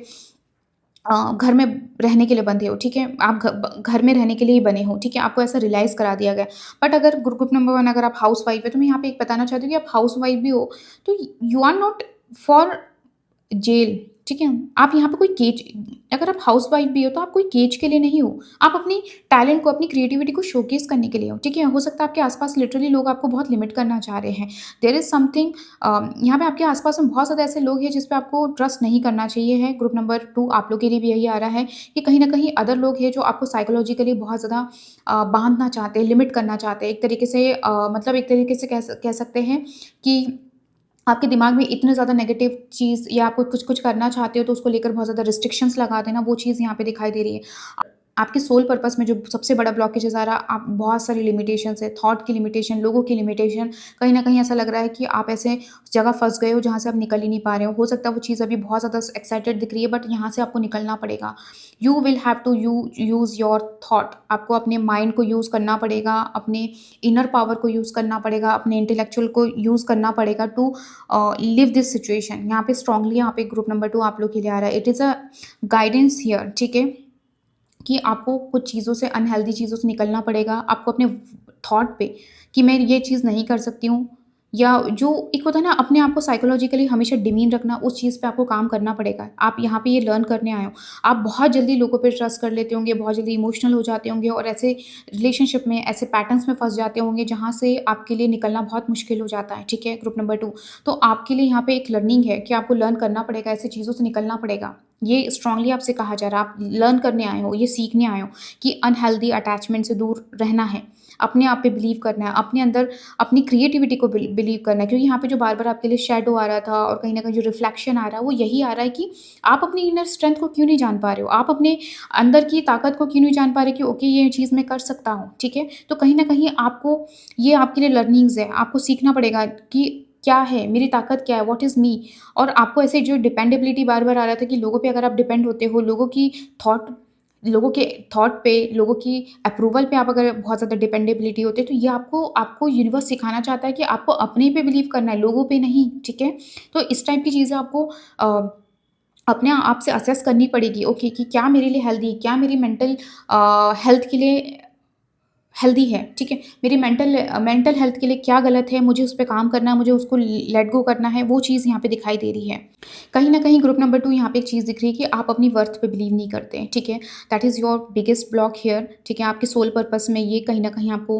घर में रहने के लिए बंधे हो, ठीक है? आप घर में रहने के लिए ही बने हो, ठीक है? आपको ऐसा रियलाइज़ करा दिया गया। बट अगर ग्रुप नंबर 1 अगर आप हाउसवाइफ़ है, तो मैं यहाँ पे एक बताना चाहती हूँ कि आप हाउसवाइफ़ भी हो, तो you are not for jail, ठीक है? आप यहाँ पे कोई केज, अगर आप हाउसवाइफ़ भी हो तो आप कोई केज के लिए नहीं हो। आप अपनी टैलेंट को, अपनी क्रिएटिविटी को शोकेस करने के लिए हो, ठीक है? हो सकता है आपके आस-पास लिटरली लोग आपको बहुत लिमिट करना चाह रहे हैं। देयर इज़ समथिंग यहाँ पे आपके आस-पास में बहुत ज़्यादा ऐसे लोग हैं जिस पे आपको ट्रस्ट नहीं करना चाहिए है। ग्रुप नंबर 2 आप लोग के लिए भी यही आ रहा है कि कहीं न कहीं अदर लोग हैं जो आपको साइकोलॉजिकली बहुत ज़्यादा बाँधना चाहते हैं, लिमिट करना चाहते हैं। एक तरीके से मतलब एक तरीके से कह सकते हैं कि आपके दिमाग में इतने ज़्यादा नेगेटिव चीज़ या आप कुछ-कुछ करना चाहते हो तो उसको लेकर बहुत ज़्यादा रिस्ट्रिक्शंस लगा देना, वो चीज़ यहाँ पे दिखाई दे रही है। आपके सोल पर्पस में जो सबसे बड़ा ब्लॉकेजेस आ रहा, आप बहुत सारी लिमिटेशंस है, थॉट की लिमिटेशन, लोगों की लिमिटेशन, कहीं न कहीं ऐसा लग रहा है कि आप ऐसे जगह फँस गए हो जहाँ से आप निकल ही नहीं पा रहे हो। हो सकता है वो चीज़ अभी बहुत ज़्यादा एक्साइटेड दिख रही है, बट यहाँ से आपको निकलना पड़ेगा। You will have to use your thought, आपको अपने माइंड को यूज़ करना पड़ेगा, अपने इनर पावर को यूज़ करना पड़ेगा, अपने इंटेलेक्चुअल को यूज़ करना पड़ेगा टू लिव दिस सिचुएशन। यहाँ पे स्ट्रांगली यहाँ पे ग्रुप नंबर 2 आप लोग के लिए आ रहा है। It is a guidance here, ठीक है? कि आपको कुछ चीज़ों से, अनहेल्दी चीज़ों से निकलना पड़ेगा। आपको अपने थॉट पे कि मैं ये चीज़ नहीं कर सकती हूँ, या जो एक होता है ना अपने आप को साइकोलॉजिकली हमेशा डिमीन रखना, उस चीज़ पे आपको काम करना पड़ेगा। आप यहाँ पे ये लर्न करने आए हो। आप बहुत जल्दी लोगों पे ट्रस्ट कर लेते होंगे, बहुत जल्दी इमोशनल हो जाते होंगे और ऐसे रिलेशनशिप में, ऐसे पैटर्न्स में फँस जाते होंगे जहाँ से आपके लिए निकलना बहुत मुश्किल हो जाता है, ठीक है? Group number 2। तो आपके लिए यहाँ पे एक लर्निंग है कि आपको लर्न करना पड़ेगा, ऐसी चीज़ों से निकलना पड़ेगा। ये स्ट्रांगली आपसे कहा जा रहा है, आप लर्न करने आए हो, ये सीखने आए हो कि अनहेल्दी अटैचमेंट से दूर रहना है, अपने आप पे बिलीव करना है, अपने अंदर अपनी क्रिएटिविटी को बिलीव करना है। क्योंकि यहाँ पे जो बार-बार आपके लिए शैडो आ रहा था और कहीं न कहीं जो रिफ्लेक्शन आ रहा है, वो यही आ रहा है कि आप अपनी इनर स्ट्रेंथ को क्यों नहीं जान पा रहे हो? आप अपने अंदर की ताकत को क्यों नहीं जान पा रहे कि ओके ये चीज़ मैं कर सकता हूँ, ठीक है? तो कहीं न कहीं आपको ये आपके लिए लर्निंग्स है, आपको सीखना पड़ेगा कि क्या है, मेरी ताकत क्या है, व्हाट इज़ मी? और आपको ऐसे जो डिपेंडेबिलिटी बार-बार आ रहा था कि लोगों पे अगर आप डिपेंड होते हो, थॉट लोगों के थॉट पे, लोगों की अप्रूवल पे आप अगर बहुत ज़्यादा डिपेंडेबिलिटी होते हैं, तो ये आपको आपको यूनिवर्स सिखाना चाहता है कि आपको अपने पे बिलीव करना है, लोगों पे नहीं, ठीक है? तो इस टाइप की चीज़ें आपको अपने आप से असेस करनी पड़ेगी, ओके कि क्या मेरे लिए हेल्दी है, क्या मेरी मेंटल हेल्थ के लिए हेल्दी है, ठीक है? मेरी मेंटल हेल्थ के लिए क्या गलत है, मुझे उस पे काम करना है, मुझे उसको लेट गो करना है, वो चीज़ यहाँ पे दिखाई दे रही है। कहीं न कहीं ग्रुप नंबर 2 यहाँ पे एक चीज़ दिख रही है कि आप अपनी वर्थ पे बिलीव नहीं करते हैं, ठीक है? That is your biggest block here, ठीक है? आपके सोल पर्पस में ये कहीं न कहीं आपको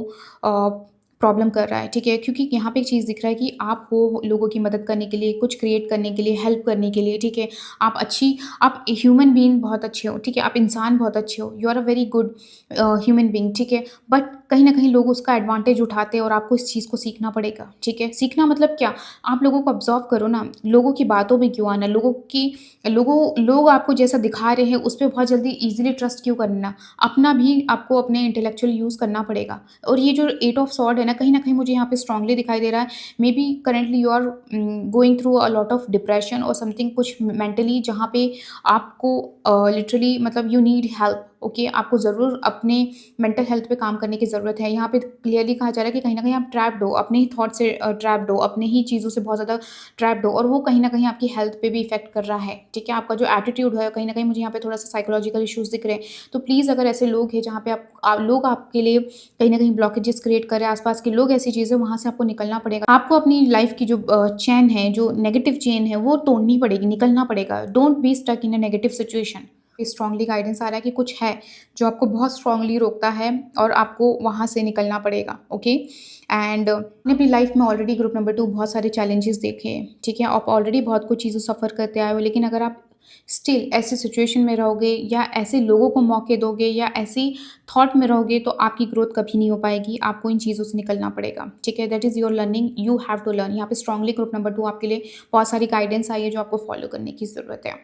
प्रॉब्लम कर रहा है, ठीक है? क्योंकि यहाँ पे एक चीज़ दिख रहा है कि आप हो लोगों की मदद करने के लिए, कुछ क्रिएट करने के लिए, हेल्प करने के लिए, ठीक है? आप ह्यूमन बीइंग बहुत अच्छे हो, ठीक है? आप इंसान बहुत अच्छे हो, you are a very good human being, ठीक है? बट कहीं न कहीं लोग उसका एडवांटेज उठाते हैं और आपको इस चीज़ को सीखना पड़ेगा, ठीक है? सीखना मतलब क्या? आप लोगों को ऑब्ज़र्व करो ना, लोगों की बातों में क्यों आना, लोग आपको जैसा दिखा रहे हैं, उस पे बहुत जल्दी ईज़िली ट्रस्ट क्यों करना? अपना भी आपको अपने इंटेलेक्चुअल यूज़ करना पड़ेगा। और ये जो 8 ऑफ सॉर्ड है ना, कहीं न कहीं मुझे यहाँ पे स्ट्रांगली दिखाई दे रहा है, maybe currently you are going through a lot of depression और समथिंग, कुछ मेंटली जहाँ पे आपको लिटरली मतलब यू नीड हेल्प, ओके? आपको ज़रूर अपने मेंटल हेल्थ पे काम करने की ज़रूरत है। यहाँ पे क्लियरली कहा जा रहा है कि कहीं न कहीं आप ट्रैप्ड हो, अपने ही थॉट से ट्रैप्ड हो, अपने ही चीज़ों से बहुत ज़्यादा ट्रैप्ड हो और वो कहीं न कहीं आपकी हेल्थ पे भी इफ़ेक्ट कर रहा है, ठीक है? आपका जो एटीट्यूड है, कहीं न कहीं मुझे यहाँ पे थोड़ा-सा साइकोलॉजिकल इश्यूज़ दिख रहे हैं। तो प्लीज़ अगर ऐसे लोग हैं जहाँ पे लोग आपके लिए कहीं न कहीं ब्लॉकेजेस क्रिएट कर रहे हैं, आस-पास के लोग ऐसी चीज़ें, वहाँ से आपको निकलना पड़ेगा। आपको अपनी लाइफ़ की जो चेन है, जो नेगेटिव चेन है, वो तोड़नी पड़ेगी, निकलना पड़ेगा। Don't be stuck in a negative situation. Strongly guidance आ रहा है कि कुछ है जो आपको बहुत स्ट्रांगली रोकता है और आपको वहाँ से निकलना पड़ेगा, ओके? एंड मैंने अपनी लाइफ में ऑलरेडी ग्रुप नंबर 2 बहुत सारे चैलेंजेस देखे हैं, ठीक है? आप ऑलरेडी बहुत कुछ चीज़ें सफ़र करते आए हो, लेकिन अगर आप स्टिल ऐसी सिचुएशन में रहोगे या ऐसे लोगों को मौके दोगे या ऐसी थॉट में रहोगे, तो आपकी ग्रोथ कभी नहीं हो पाएगी। आपको इन चीज़ों से निकलना पड़ेगा, ठीक है? That is your learning, you have to learn. यहाँ पे स्ट्रांगली ग्रुप नंबर 2 आपके लिए बहुत सारी गाइडेंस आई है जो आपको फॉलो करने की ज़रूरत है।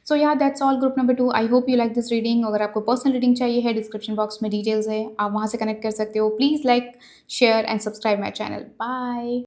So yeah that's all group number 2। I hope you like this reading. अगर आपको पर्सनल रीडिंग चाहिए है, डिस्क्रिप्शन बॉक्स में डिटेल्स है, आप वहाँ से कनेक्ट कर सकते हो। Please like, share and subscribe my channel. Bye.